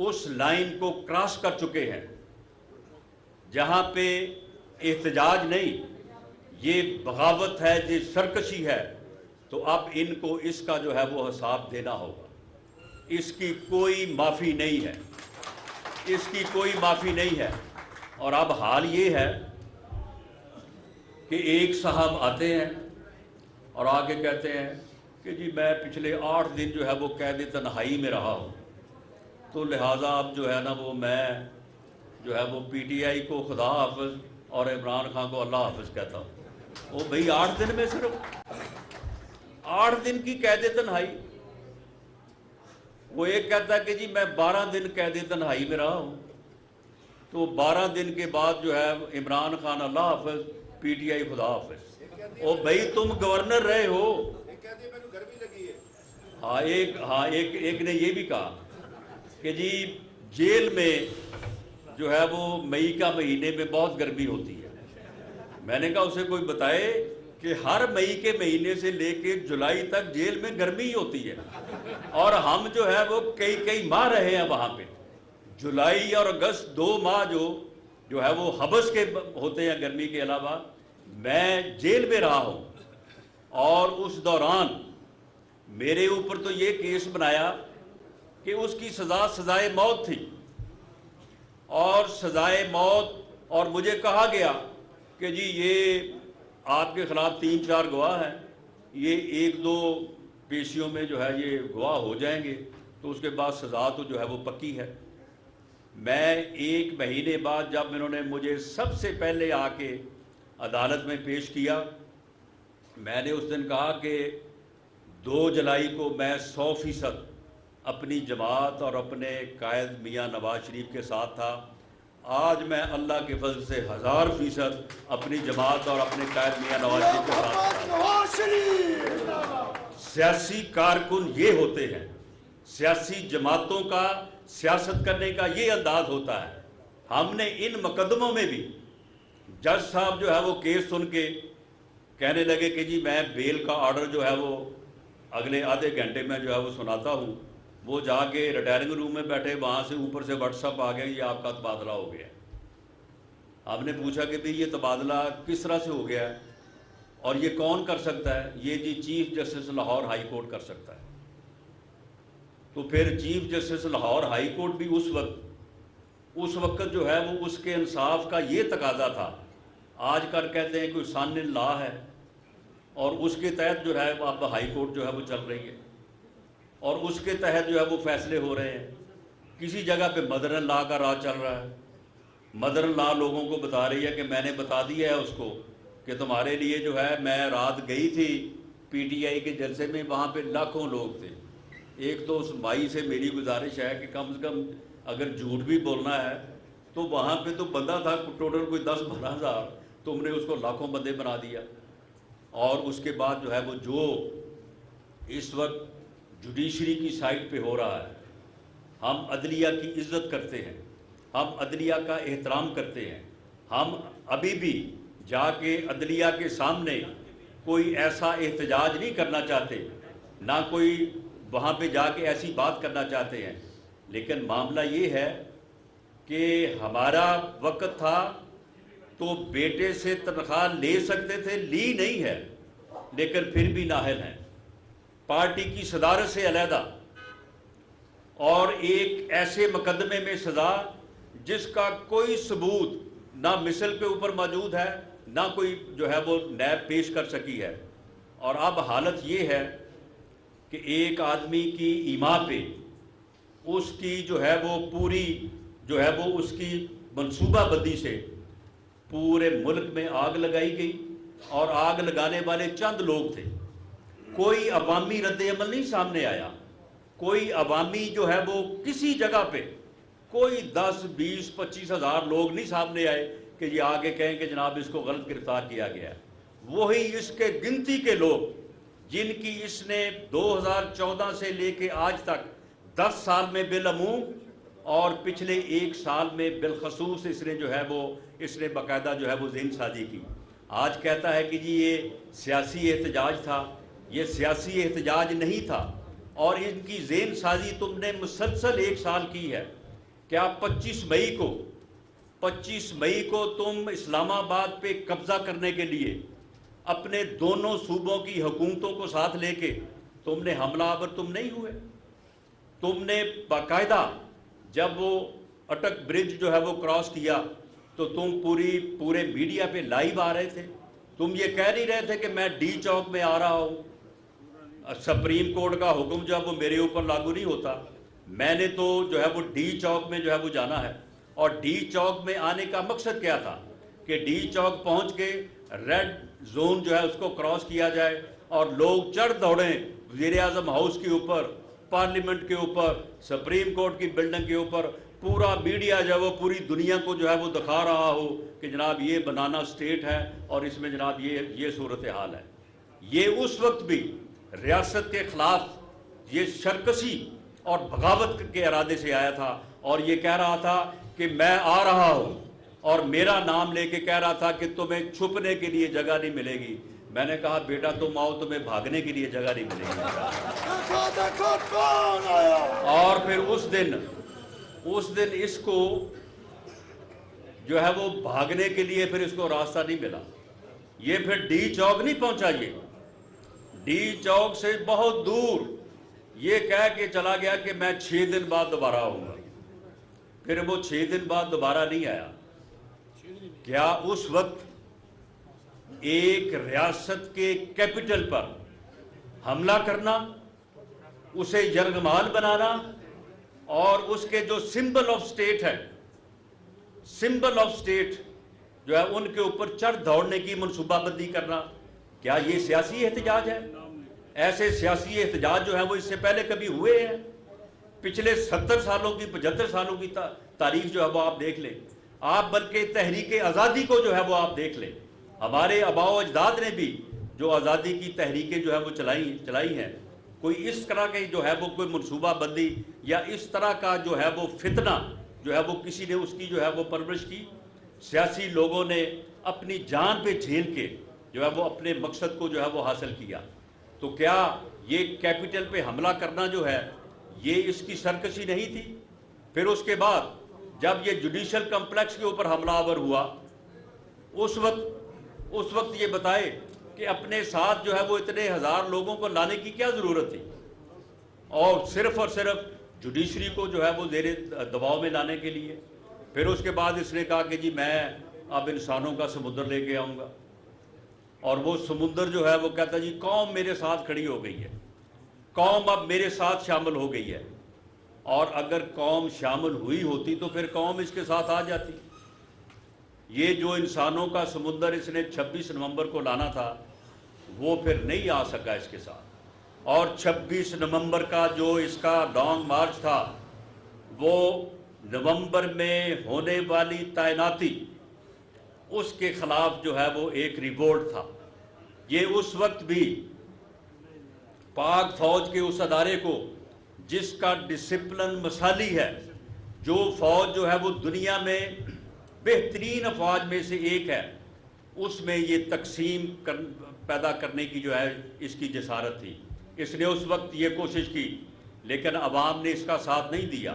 Speaker 1: اس لائن کو کراس کر چکے ہیں جہاں پہ احتجاج نہیں, یہ بغاوت ہے, یہ سرکشی ہے, تو اب ان کو اس کا جو ہے وہ حساب دینا ہوگا. اس کی کوئی معافی نہیں ہے, اس کی کوئی معافی نہیں ہے. اور اب حال یہ ہے کہ ایک صاحب آتے ہیں اور آگے کہتے ہیں کہ جی میں پچھلے 8 دن جو ہے وہ قید تنہائی میں رہا ہوں, تو لہٰذا اب جو ہے نا وہ میں جو ہے وہ پی ٹی آئی کو خدا حافظ اور عمران خان کو اللہ حافظ کہتا ہوں. وہ بھئی 8 دن میں صرف 8 دن کی قید تنہائی. وہ ایک کہتا ہے کہ جی میں 12 دن قید تنہائی میں رہا ہوں, تو 12 دن کے بعد جو ہے عمران خان اللہ حافظ, پی ٹی آئی خدا حافظ. او بھئی تم گورنر رہے ہو. ہاں ایک نے یہ بھی کہا کہ جی جیل میں جو ہے وہ مئی کا مہینے میں بہت گرمی ہوتی ہے. میں نے کہا اسے کوئی بتائے کہ ہر مئی کے مہینے سے لے کے جولائی تک جیل میں گرمی ہی ہوتی ہے, اور ہم جو ہے وہ کئی ماہ رہے ہیں وہاں پہ. جولائی اور اگست 2 ماہ جو ہے وہ حبس کے ہوتے ہیں گرمی کے علاوہ. میں جیل میں رہا ہوں اور اس دوران میرے اوپر تو یہ کیس بنایا کہ اس کی سزائے موت تھی, اور سزائے موت, اور مجھے کہا گیا کہ جی یہ آپ کے خلاف 3-4 گواہ ہیں, یہ 1-2 پیشیوں میں جو ہے یہ گواہ ہو جائیں گے تو اس کے بعد سزا تو جو ہے وہ پکی ہے. میں 1 مہینے بعد جب انہوں نے مجھے سب سے پہلے آ کے عدالت میں پیش کیا, میں نے اس دن کہا کہ 2 جولائی کو میں 100% اپنی جماعت اور اپنے قائد میاں نواز شریف کے ساتھ تھا. آج میں اللہ کے فضل سے 1000% اپنی جماعت اور اپنے قائد میاں نواز شریف کے ساتھ تھا. سیاسی کارکن یہ ہوتے ہیں, سیاسی جماعتوں کا سیاست کرنے کا یہ انداز ہوتا ہے. ہم نے ان مقدموں میں بھی جج صاحب جو ہے وہ کیس سن کے کہنے لگے کہ جی میں بیل کا آرڈر جو ہے وہ اگلے آدھے گھنٹے میں جو ہے وہ سناتا ہوں. وہ جا کے ریٹائرنگ روم میں بیٹھے, وہاں سے اوپر سے واٹس ایپ آ گیا یہ آپ کا تبادلہ ہو گیا. آپ نے پوچھا کہ بھئی یہ تبادلہ کس طرح سے ہو گیا ہے اور یہ کون کر سکتا ہے؟ یہ جی chief justice Lahore high court کر سکتا ہے. تو پھر chief justice Lahore high court بھی اس وقت جو ہے وہ اس کے انصاف کا یہ تقاضا تھا. آج کل کہتے ہیں کوئی سان لا ہے, اور اس کے تحت جو ہے اب ہائی کورٹ جو ہے وہ چل رہی ہے اور اس کے تحت جو ہے وہ فیصلے ہو رہے ہیں. کسی جگہ پہ مدر لا کا راج چل رہا ہے. مدر لا لوگوں کو بتا رہی ہے کہ میں نے بتا دیا ہے اس کو کہ تمہارے لیے جو ہے میں رات گئی تھی پی ٹی آئی کے جلسے میں, وہاں پہ لاکھوں لوگ تھے. ایک تو اس مائی سے میری گزارش ہے کہ کم سے کم اگر جھوٹ بھی بولنا ہے تو وہاں پہ تو بندہ تھا ٹوٹل کوئی 10-12 ہزار, تم نے اس کو لاکھوں بندے بنا دیا. اور اس کے بعد جو ہے وہ جو اس وقت جوڈیشری کی سائٹ پہ ہو رہا ہے, ہم عدلیہ کی عزت کرتے ہیں, ہم عدلیہ کا احترام کرتے ہیں. ہم ابھی بھی جا کے عدلیہ کے سامنے کوئی ایسا احتجاج نہیں کرنا چاہتے, نہ کوئی وہاں پہ جا کے ایسی بات کرنا چاہتے ہیں. لیکن معاملہ یہ ہے کہ ہمارا وقت تھا تو بیٹے سے تنخواہ لے سکتے تھے, لی نہیں ہے, لیکن پھر بھی نااہل ہیں. پارٹی کی صدارت سے علیحدہ اور ایک ایسے مقدمے میں سزا جس کا کوئی ثبوت نہ مثل کے اوپر موجود ہے, نہ کوئی جو ہے وہ نیب پیش کر سکی ہے. اور اب حالت یہ ہے کہ ایک آدمی کی ایما پہ اس کی جو ہے وہ پوری جو ہے وہ اس کی منصوبہ بندی سے پورے ملک میں آگ لگائی گئی، اور آگ لگانے والے چند لوگ تھے۔ کوئی عوامی رد عمل نہیں سامنے آیا، کوئی عوامی جو ہے وہ کسی جگہ پہ کوئی 10 20 25 ہزار لوگ نہیں سامنے آئے کہ یہ آگے کہیں کہ جناب اس کو غلط گرفتار کیا گیا ہے۔ وہی اس کے گنتی کے لوگ جن کی اس نے 2014 سے لے کے آج تک 10 سال میں بالعموم اور پچھلے 1 سال میں بالخصوص اس نے جو ہے وہ اس نے باقاعدہ جو ہے وہ ذہن سازی کی۔ آج کہتا ہے کہ جی یہ سیاسی احتجاج تھا، یہ سیاسی احتجاج نہیں تھا، اور ان کی ذہن سازی تم نے مسلسل 1 سال کی ہے۔ کیا 25 مئی کو تم اسلام آباد پہ قبضہ کرنے کے لیے اپنے دونوں صوبوں کی حکومتوں کو ساتھ لے کے تم نے حملہ آور تم نہیں ہوئے؟ تم نے باقاعدہ جب وہ اٹک برج جو ہے وہ کراس کیا تو تم پورے میڈیا پہ لائیو آ رہے تھے۔ تم یہ کہہ نہیں رہے تھے کہ میں ڈی چوک میں آ رہا ہوں، سپریم کورٹ کا حکم جو ہے وہ میرے اوپر لاگو نہیں ہوتا، میں نے تو جو ہے وہ ڈی چوک میں جو ہے وہ جانا ہے۔ اور ڈی چوک میں آنے کا مقصد کیا تھا کہ ڈی چوک پہنچ کے ریڈ زون جو ہے اس کو کراس کیا جائے اور لوگ چڑھ دوڑیں وزیر اعظم ہاؤس کے اوپر، پارلیمنٹ کے اوپر، سپریم کورٹ کی بلڈنگ کے اوپر، پورا میڈیا جو ہے وہ پوری دنیا کو جو ہے وہ دکھا رہا ہو کہ جناب یہ بنانا سٹیٹ ہے اور اس میں جناب یہ صورتحال ہے۔ یہ اس وقت بھی ریاست کے خلاف یہ سرکشی اور بغاوت کے ارادے سے آیا تھا، اور یہ کہہ رہا تھا کہ میں آ رہا ہوں، اور میرا نام لے کے کہہ رہا تھا کہ تمہیں چھپنے کے لیے جگہ نہیں ملے گی۔ میں نے کہا بیٹا تم آؤ، تمہیں بھاگنے کے لیے جگہ نہیں ملے گی۔ اور پھر اس دن اس کو جو ہے وہ بھاگنے کے لیے پھر اس کو راستہ نہیں ملا۔ یہ پھر ڈی چوک نہیں پہنچا، یہ ڈی چوک سے بہت دور یہ کہہ کے چلا گیا کہ میں 6 دن بعد دوبارہ آؤں گا۔ پھر وہ 6 دن بعد دوبارہ نہیں آیا۔ کیا اس وقت ایک ریاست کے کیپٹل پر حملہ کرنا، اسے یرغمال بنانا، اور اس کے جو سمبل آف سٹیٹ ہے، سمبل آف سٹیٹ جو ہے ان کے اوپر چڑھ دوڑنے کی منصوبہ بندی کرنا، کیا یہ سیاسی احتجاج ہے؟ ایسے سیاسی احتجاج جو ہیں وہ اس سے پہلے کبھی ہوئے ہیں؟ پچھلے 70 سالوں کی 75 سالوں کی تاریخ جو ہے وہ آپ دیکھ لیں، آپ بلکہ تحریک آزادی کو جو ہے وہ آپ دیکھ لیں۔ ہمارے آباء و اجداد نے بھی جو آزادی کی تحریکیں جو ہے وہ چلائی ہیں، کوئی اس طرح کے جو ہے وہ کوئی منصوبہ بندی یا اس طرح کا جو ہے وہ فتنہ جو ہے وہ کسی نے اس کی جو ہے وہ پرورش کی؟ سیاسی لوگوں نے اپنی جان پہ جھیل کے جو ہے وہ اپنے مقصد کو جو ہے وہ حاصل کیا۔ تو کیا یہ کیپٹل پہ حملہ کرنا جو ہے یہ اس کی سرکشی نہیں تھی؟ پھر اس کے بعد جب یہ جوڈیشل کمپلیکس کے اوپر حملہ آور ہوا، اس وقت یہ بتائے کہ اپنے ساتھ جو ہے وہ اتنے ہزار لوگوں کو لانے کی کیا ضرورت تھی، اور صرف جوڈیشری کو جو ہے وہ زیر دباؤ میں لانے کے لیے۔ پھر اس کے بعد اس نے کہا کہ جی میں اب انسانوں کا سمندر لے کے آؤں گا، اور وہ سمندر جو ہے وہ کہتا جی قوم میرے ساتھ کھڑی ہو گئی ہے، قوم اب میرے ساتھ شامل ہو گئی ہے۔ اور اگر قوم شامل ہوئی ہوتی تو پھر قوم اس کے ساتھ آ جاتی۔ یہ جو انسانوں کا سمندر اس نے 26 نومبر کو لانا تھا وہ پھر نہیں آ سکا اس کے ساتھ، اور 26 نومبر کا جو اس کا لانگ مارچ تھا وہ نومبر میں ہونے والی تعیناتی اس کے خلاف جو ہے وہ ایک ریوولٹ تھا۔ یہ اس وقت بھی پاک فوج کے اس ادارے کو جس کا ڈسپلن مثالی ہے، جو فوج جو ہے وہ دنیا میں بہترین افواج میں سے ایک ہے، اس میں یہ تقسیم پیدا کرنے کی جو ہے اس کی جسارت تھی۔ اس نے اس وقت یہ کوشش کی، لیکن عوام نے اس کا ساتھ نہیں دیا،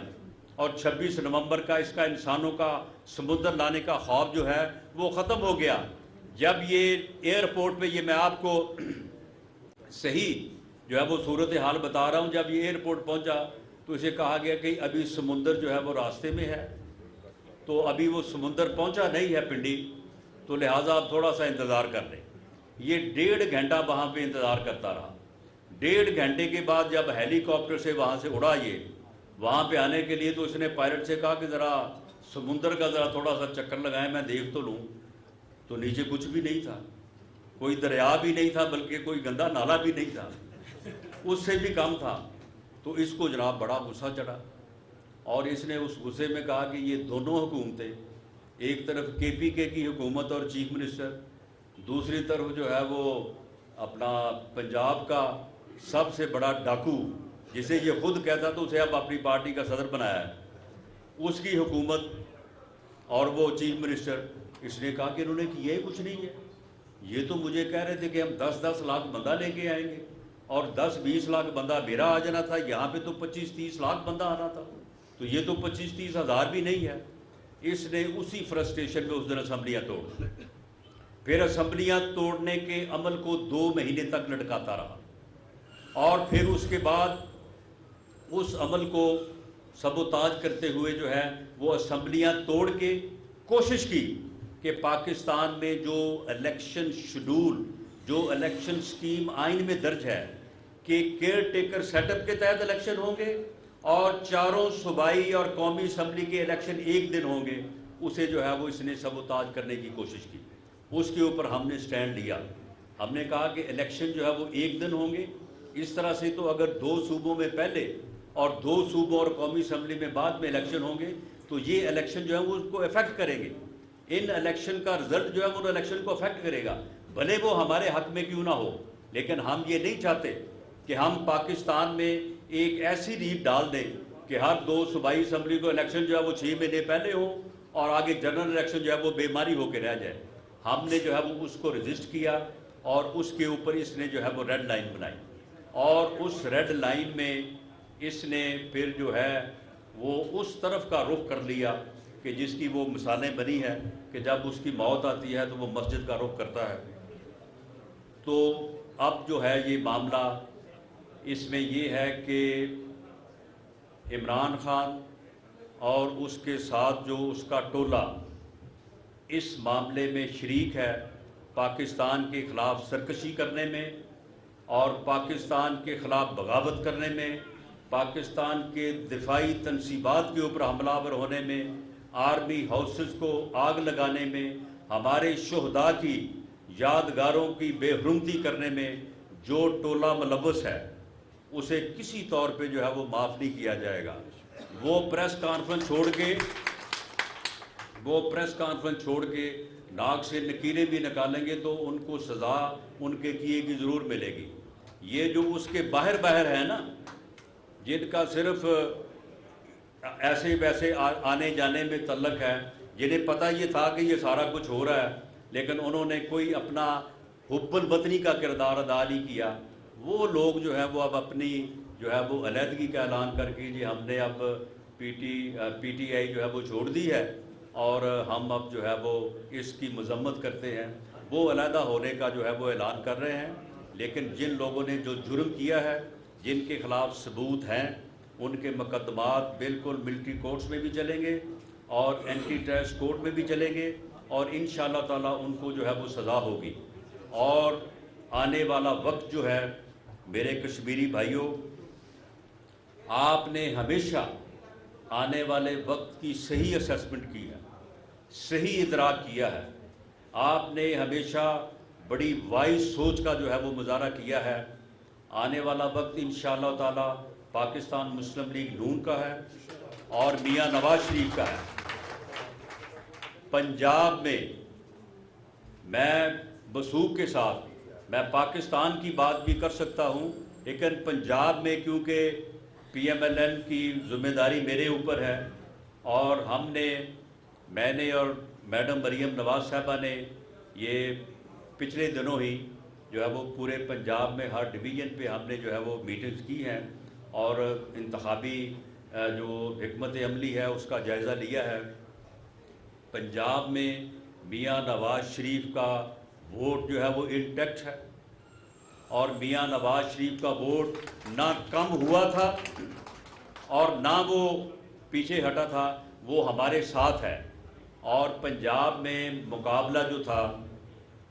Speaker 1: اور 26 نومبر کا اس کا انسانوں کا سمندر لانے کا خواب جو ہے وہ ختم ہو گیا۔ جب یہ ایئرپورٹ پہ، یہ میں آپ کو صحیح جو ہے وہ صورتحال بتا رہا ہوں، جب یہ ایئرپورٹ پہنچا تو اسے کہا گیا کہ ابھی سمندر جو ہے وہ راستے میں ہے، تو ابھی وہ سمندر پہنچا نہیں ہے پنڈی، تو لہٰذا آپ تھوڑا سا انتظار کر لیں۔ یہ 1.5 گھنٹہ وہاں پہ انتظار کرتا رہا. 1.5 گھنٹے کے بعد جب ہیلی کاپٹر سے وہاں سے اڑا یہ وہاں پہ آنے کے لیے، تو اس نے پائلٹ سے کہا کہ ذرا سمندر کا ذرا تھوڑا سا چکر لگائیں، میں دیکھ تو لوں. تو نیچے کچھ بھی نہیں تھا، کوئی دریا بھی نہیں تھا، بلکہ کوئی گندا نالا بھی نہیں تھا، اس سے بھی کم تھا. تو اس کو جناب بڑا غصہ چڑھا، اور اس نے اس غصے میں کہا کہ یہ دونوں حکومتیں، ایک طرف KPK کی حکومت اور چیف منسٹر، دوسری طرف جو ہے وہ اپنا پنجاب کا سب سے بڑا ڈاکو، جسے یہ خود کہتا تو اسے اب اپنی پارٹی کا صدر بنایا ہے، اس کی حکومت اور وہ چیف منسٹر. اس نے کہا کہ انہوں نے کیا ہی کچھ نہیں ہے. یہ تو مجھے کہہ رہے تھے کہ ہم 10-10 لاکھ بندہ لے کے آئیں گے، اور 10-20 لاکھ بندہ میرا آ جانا تھا. یہاں پہ تو 25-30 لاکھ بندہ آنا تھا، تو یہ تو 25-30 ہزار بھی نہیں ہے. اس نے اسی فرسٹریشن میں اس دن اسمبلیاں توڑ دی. پھر اسمبلیاں توڑنے کے عمل کو 2 مہینے تک لٹکاتا رہا، اور پھر اس کے بعد اس عمل کو سبوتاج کرتے ہوئے جو ہے وہ اسمبلیاں توڑ کے کوشش کی کہ پاکستان میں جو الیکشن شیڈول، جو الیکشن سکیم آئین میں درج ہے کہ کیئر ٹیکر سیٹ اپ کے تحت الیکشن ہوں گے اور چاروں صوبائی اور قومی اسمبلی کے الیکشن ایک دن ہوں گے، اسے جو ہے وہ اس نے سبوتاج کرنے کی کوشش کی. اس کے اوپر ہم نے سٹینڈ لیا. ہم نے کہا کہ الیکشن جو ہے وہ ایک دن ہوں گے. اس طرح سے تو اگر 2 صوبوں میں پہلے اور 2 صوبوں اور قومی اسمبلی میں بعد میں الیکشن ہوں گے تو یہ الیکشن جو ہے وہ اس کو افیکٹ کریں گے. ان الیکشن کا رزلٹ جو ہے وہ الیکشن کو افیکٹ کرے گا، بھلے وہ ہمارے حق میں کیوں نہ ہو. لیکن ہم یہ نہیں چاہتے کہ ہم پاکستان میں ایک ایسی ریت ڈال دیں کہ ہر 2 صوبائی اسمبلی کو الیکشن جو ہے وہ 6 مہینے پہلے ہوں اور آگے جنرل الیکشن جو ہے وہ بیماری ہو کے رہ جائے. ہم نے جو ہے وہ اس کو رجسٹ کیا، اور اس کے اوپر اس نے جو ہے وہ ریڈ لائن بنائی، اور اس ریڈ لائن میں اس نے پھر جو ہے وہ اس طرف کا رخ کر لیا کہ جس کی وہ مثالیں بنی ہیں کہ جب اس کی موت آتی ہے تو وہ مسجد کا رخ کرتا ہے. تو اب جو ہے یہ معاملہ اس میں یہ ہے کہ عمران خان اور اس کے ساتھ جو اس کا ٹولہ اس معاملے میں شریک ہے، پاکستان کے خلاف سرکشی کرنے میں اور پاکستان کے خلاف بغاوت کرنے میں، پاکستان کے دفاعی تنصیبات کے اوپر حملہ آور ہونے میں، آرمی ہاؤسز کو آگ لگانے میں، ہمارے شہداء کی یادگاروں کی بے حرمتی کرنے میں جو ٹولہ ملوث ہے اسے کسی طور پہ جو ہے وہ معاف نہیں کیا جائے گا. وہ پریس کانفرنس چھوڑ کے ناک سے نکیریں بھی نکالیں گے تو ان کو سزا ان کے کیے کی ضرور ملے گی. یہ جو اس کے باہر ہیں نا، جن کا صرف ایسے ویسے آنے جانے میں تعلق ہے، جنہیں پتہ یہ تھا کہ یہ سارا کچھ ہو رہا ہے لیکن انہوں نے کوئی اپنا حب الوطنی کا کردار ادا نہیں کیا، وہ لوگ جو ہے وہ اب اپنی جو ہے وہ علیحدگی کا اعلان کر کے جی ہم نے اب پی ٹی آئی جو ہے وہ چھوڑ دی ہے اور ہم اب جو ہے وہ اس کی مذمت کرتے ہیں، وہ علیحدہ ہونے کا جو ہے وہ اعلان کر رہے ہیں. لیکن جن لوگوں نے جو جرم کیا ہے، جن کے خلاف ثبوت ہیں، ان کے مقدمات بالکل ملٹری کورٹس میں بھی چلیں گے اور اینٹی ٹیررسٹ کورٹ میں بھی چلیں گے، اور انشاءاللہ تعالیٰ ان کو جو ہے وہ سزا ہوگی. اور آنے والا وقت جو ہے میرے کشمیری بھائیوں، آپ نے ہمیشہ آنے والے وقت کی صحیح اسیسمنٹ کی ہے، صحیح ادراک کیا ہے. آپ نے ہمیشہ بڑی وائز سوچ کا جو ہے وہ مظاہرہ کیا ہے. آنے والا وقت انشاءاللہ تعالی پاکستان مسلم لیگ نون کا ہے اور میاں نواز شریف کا ہے. پنجاب میں میں وثوق کے ساتھ میں پاکستان کی بات بھی کر سکتا ہوں، لیکن پنجاب میں کیونکہ PMLN کی ذمہ داری میرے اوپر ہے، اور میں نے اور میڈم مریم نواز صاحبہ نے یہ پچھلے دنوں ہی جو ہے وہ پورے پنجاب میں ہر ڈویژن پہ ہم نے جو ہے وہ میٹنگز کی ہیں اور انتخابی جو حکمت عملی ہے اس کا جائزہ لیا ہے. پنجاب میں میاں نواز شریف کا ووٹ جو ہے وہ انٹیکٹ ہے، اور میاں نواز شریف کا ووٹ نہ کم ہوا تھا اور نہ وہ پیچھے ہٹا تھا، وہ ہمارے ساتھ ہے. اور پنجاب میں مقابلہ جو تھا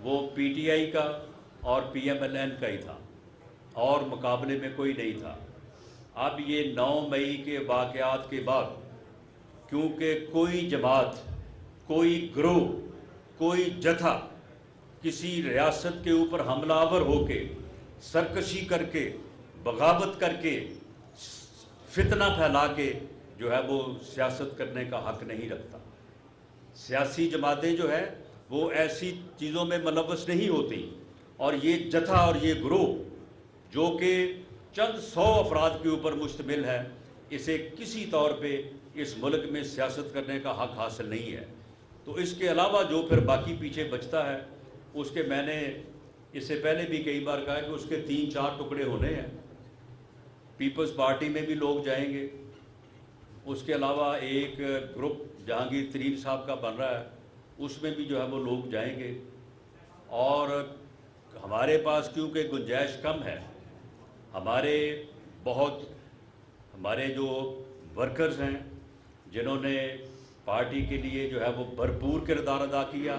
Speaker 1: وہ پی ٹی آئی کا اور پی ایم ایل این کا ہی تھا اور مقابلے میں کوئی نہیں تھا۔ اب یہ 9 مئی کے واقعات کے بعد کیونکہ کوئی جماعت، کوئی گروہ، کوئی جتھا کسی ریاست کے اوپر حملہ آور ہو کے، سرکشی کر کے، بغاوت کر کے، فتنہ پھیلا کے جو ہے وہ سیاست کرنے کا حق نہیں رکھتا۔ سیاسی جماعتیں جو ہے وہ ایسی چیزوں میں ملوث نہیں ہوتی، اور یہ جتھا اور یہ گروہ جو کہ چند 100 افراد کے اوپر مشتمل ہے، اسے کسی طور پہ اس ملک میں سیاست کرنے کا حق حاصل نہیں ہے۔ تو اس کے علاوہ جو پھر باقی پیچھے بچتا ہے، اس کے میں نے اس سے پہلے بھی کئی بار کہا کہ اس کے 3-4 ٹکڑے ہونے ہیں۔ پیپلز پارٹی میں بھی لوگ جائیں گے، اس کے علاوہ ایک گروپ جہانگیر ترین صاحب کا بن رہا ہے، اس میں بھی جو ہے وہ لوگ جائیں گے، اور ہمارے پاس کیونکہ گنجائش کم ہے، ہمارے جو ورکرز ہیں جنہوں نے پارٹی کے لیے جو ہے وہ بھرپور کردار ادا کیا،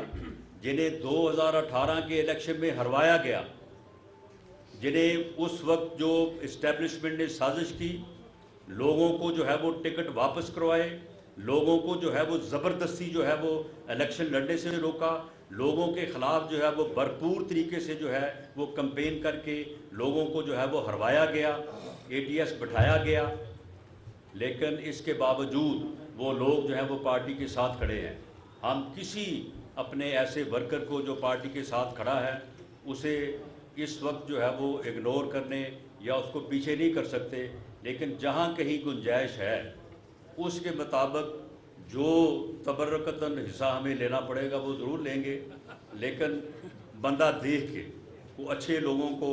Speaker 1: جنہیں 2018 کے الیکشن میں ہروایا گیا، جنہیں اس وقت جو اسٹیبلشمنٹ نے سازش کی، لوگوں کو جو ہے وہ ٹکٹ واپس کروائے، لوگوں کو جو ہے وہ زبردستی جو ہے وہ الیکشن لڑنے سے روکا، لوگوں کے خلاف جو ہے وہ بھرپور طریقے سے جو ہے وہ کمپین کر کے لوگوں کو جو ہے وہ ہروایا گیا، اے ٹی ایس بٹھایا گیا، لیکن اس کے باوجود وہ لوگ جو ہے وہ پارٹی کے ساتھ کھڑے ہیں۔ ہم کسی اپنے ایسے ورکر کو جو پارٹی کے ساتھ کھڑا ہے اسے اس وقت جو ہے وہ اگنور کرنے یا اس کو پیچھے نہیں کر سکتے، لیکن جہاں کہیں گنجائش ہے اس کے مطابق جو تبرکتاً حصہ ہمیں لینا پڑے گا وہ ضرور لیں گے، لیکن بندہ دیکھ کے وہ اچھے لوگوں کو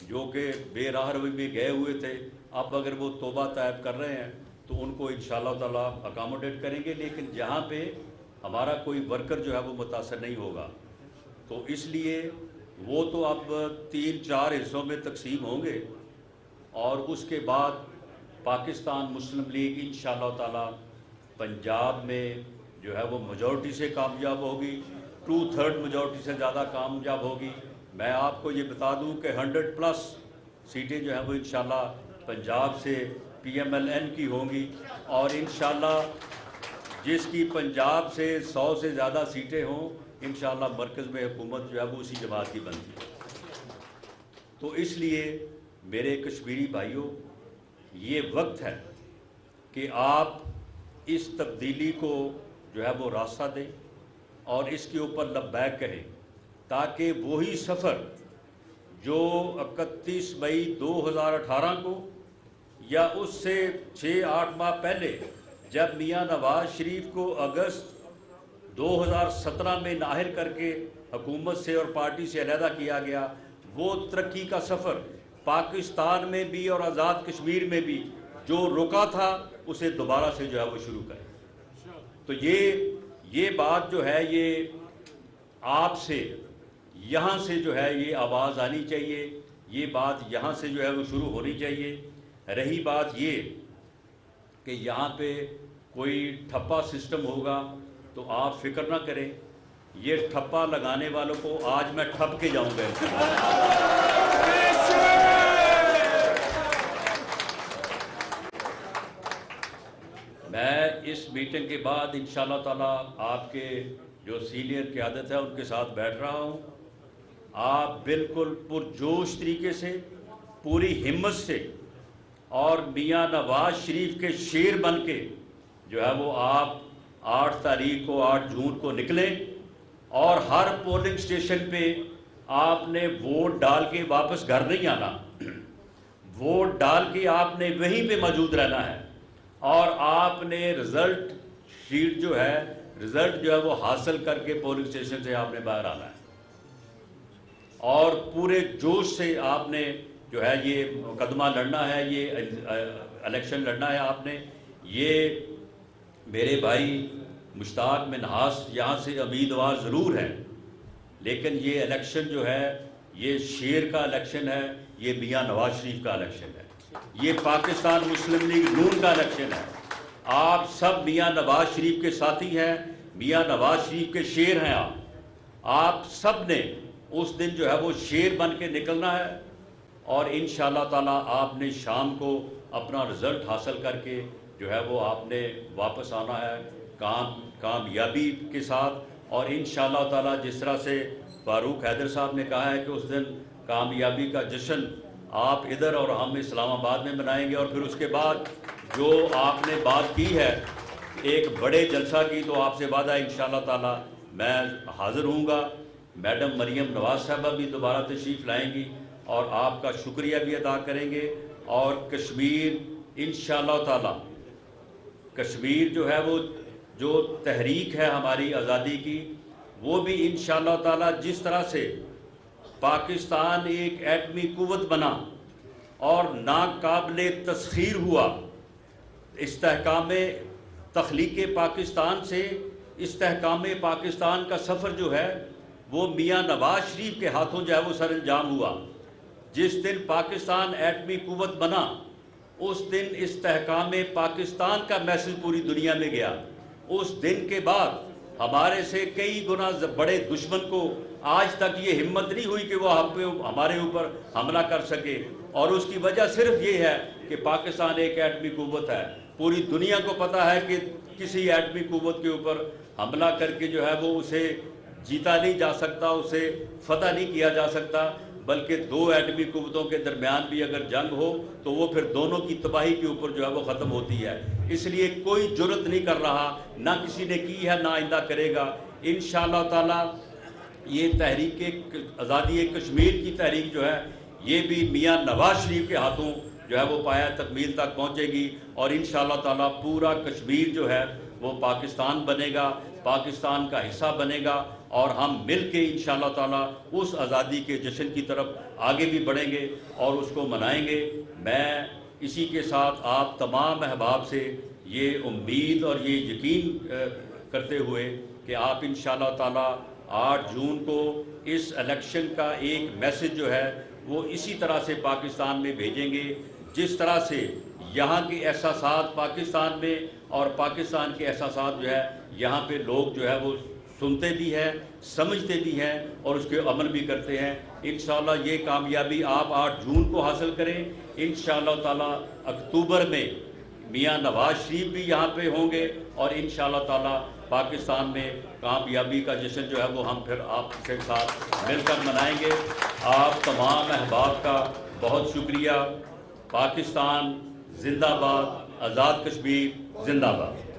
Speaker 1: جو کہ بے راہ روی میں گئے ہوئے تھے، اب اگر وہ توبہ طائب کر رہے ہیں تو ان کو انشاءاللہ تعالیٰ اکاموڈیٹ کریں گے، لیکن جہاں پہ ہمارا کوئی ورکر جو ہے وہ متاثر نہیں ہوگا تو اس لیے وہ تو اب 3-4 حصوں میں تقسیم ہوں گے، اور اس کے بعد پاکستان مسلم لیگ انشاءاللہ تعالیٰ پنجاب میں جو ہے وہ میجورٹی سے کامیاب ہوگی، 2/3 میجورٹی سے زیادہ کامیاب ہوگی۔ میں آپ کو یہ بتا دوں کہ 100+ سیٹیں جو ہیں وہ انشاءاللہ پنجاب سے پی ایم ایل این کی ہوں گی، اور انشاءاللہ جس کی پنجاب سے 100 سے زیادہ سیٹیں ہوں انشاءاللہ مرکز میں حکومت جو ہے وہ اسی جماعت کی بنتی ہے۔ تو اس لیے میرے کشمیری بھائیوں، یہ وقت ہے کہ آپ اس تبدیلی کو جو ہے وہ راستہ دیں اور اس کے اوپر لبیک کہیں، تاکہ وہی سفر جو 31 مئی 2018 کو یا اس سے 6-8 ماہ پہلے جب میاں نواز شریف کو اگست 2017 میں ناہر کر کے حکومت سے اور پارٹی سے علیحدہ کیا گیا، وہ ترقی کا سفر پاکستان میں بھی اور آزاد کشمیر میں بھی جو رکا تھا اسے دوبارہ سے جو ہے وہ شروع کریں۔ تو یہ بات جو ہے یہ آپ سے یہاں سے جو ہے یہ آواز آنی چاہیے، یہ بات یہاں سے جو ہے وہ شروع ہونی چاہیے۔ رہی بات یہ کہ یہاں پہ کوئی ٹھپا سسٹم ہوگا تو آپ فکر نہ کریں، یہ ٹھپا لگانے والوں کو آج میں ٹھپ کے جاؤں گا۔ میں اس میٹنگ کے بعد انشاءاللہ تعالیٰ آپ کے جو سینئر قیادت ہے ان کے ساتھ بیٹھ رہا ہوں، آپ بالکل پرجوش طریقے سے، پوری ہمت سے، اور میاں نواز شریف کے شیر بن کے جو ہے وہ آپ 8 تاریخ کو 8 جون کو نکلیں، اور ہر پولنگ سٹیشن پہ آپ نے ووٹ ڈال کے واپس گھر نہیں آنا، ووٹ ڈال کے آپ نے وہیں پہ موجود رہنا ہے، اور آپ نے رزلٹ شیٹ جو ہے وہ حاصل کر کے پولنگ سٹیشن سے آپ نے باہر آنا ہے، اور پورے جوش سے آپ نے جو ہے یہ مقدمہ لڑنا ہے، یہ الیکشن لڑنا ہے آپ نے۔ یہ میرے بھائی مشتاق منہاس یہاں سے امیدوار ضرور ہیں، لیکن یہ الیکشن جو ہے یہ شیر کا الیکشن ہے، یہ میاں نواز شریف کا الیکشن ہے، یہ پاکستان مسلم لیگ نون کا الیکشن ہے۔ آپ سب میاں نواز شریف کے ساتھی ہیں، میاں نواز شریف کے شیر ہیں آپ سب نے اس دن جو ہے وہ شیر بن کے نکلنا ہے، اور انشاءاللہ تعالیٰ آپ نے شام کو اپنا رزلٹ حاصل کر کے جو ہے وہ آپ نے واپس آنا ہے کامیابی کے ساتھ. اور انشاءاللہ تعالیٰ جس طرح سے فاروق حیدر صاحب نے کہا ہے کہ اس دن کامیابی کا جشن آپ ادھر اور ہم اسلام آباد میں منائیں گے، اور پھر اس کے بعد جو آپ نے بات کی ہے ایک بڑے جلسہ کی، تو آپ سے وعدہ ہے انشاءاللہ تعالیٰ میں حاضر ہوں گا. میڈم مریم نواز صاحبہ بھی دوبارہ تشریف لائیں گی اور آپ کا شکریہ بھی ادا کریں گے. اور کشمیر انشاءاللہ تعالیٰ کشمیر جو ہے وہ جو تحریک ہے ہماری آزادی کی، وہ بھی انشاءاللہ تعالیٰ جس طرح سے پاکستان ایک ایٹمی قوت بنا اور ناقابل تسخیر ہوا، استحکام تخلیق پاکستان سے استحکام پاکستان کا سفر جو ہے وہ میاں نواز شریف کے ہاتھوں جو ہے وہ سر انجام ہوا. جس دن پاکستان ایٹمی قوت بنا اس دن استحکام پاکستان کا میسج پوری دنیا میں گیا. اس دن کے بعد ہمارے سے کئی گنا بڑے دشمن کو آج تک یہ ہمت نہیں ہوئی کہ وہ ہمارے اوپر حملہ کر سکے، اور اس کی وجہ صرف یہ ہے کہ پاکستان ایک ایٹمی قوت ہے. پوری دنیا کو پتہ ہے کہ کسی ایٹمی قوت کے اوپر حملہ کر کے جو ہے وہ اسے جیتا نہیں جا سکتا، اسے فتح نہیں کیا جا سکتا، بلکہ دو ایٹمی قوتوں کے درمیان بھی اگر جنگ ہو تو وہ پھر دونوں کی تباہی کے اوپر جو ہے وہ ختم ہوتی ہے. اس لیے کوئی جرت نہیں کر رہا، نہ کسی نے کی ہے، نہ آئندہ کرے گا. انشاءاللہ تعالیٰ یہ تحریک آزادی کشمیر کی تحریک جو ہے یہ بھی میاں نواز شریف کے ہاتھوں جو ہے وہ پایہ تکمیل تک پہنچے گی، اور انشاءاللہ تعالیٰ پورا کشمیر جو ہے وہ پاکستان بنے گا، پاکستان کا حصہ بنے گا، اور ہم مل کے انشاءاللہ تعالیٰ اس آزادی کے جشن کی طرف آگے بھی بڑھیں گے اور اس کو منائیں گے. میں اسی کے ساتھ آپ تمام احباب سے یہ امید اور یہ یقین کرتے ہوئے کہ آپ انشاءاللہ تعالیٰ 8 جون کو اس الیکشن کا ایک میسج جو ہے وہ اسی طرح سے پاکستان میں بھیجیں گے، جس طرح سے یہاں کے احساسات پاکستان میں اور پاکستان کے احساسات جو ہے یہاں پہ لوگ جو ہے وہ سنتے بھی ہیں، سمجھتے بھی ہیں اور اس کے عمل بھی کرتے ہیں. انشاءاللہ یہ کامیابی آپ 8 جون کو حاصل کریں. انشاءاللہ تعالیٰ اکتوبر میں میاں نواز شریف بھی یہاں پہ ہوں گے، اور انشاءاللہ تعالیٰ پاکستان میں کامیابی کا جشن جو ہے وہ ہم پھر آپ کے ساتھ مل کر منائیں گے. آپ تمام احباب کا بہت شکریہ. پاکستان زندہ باد، آزاد کشمیر زندہ باد.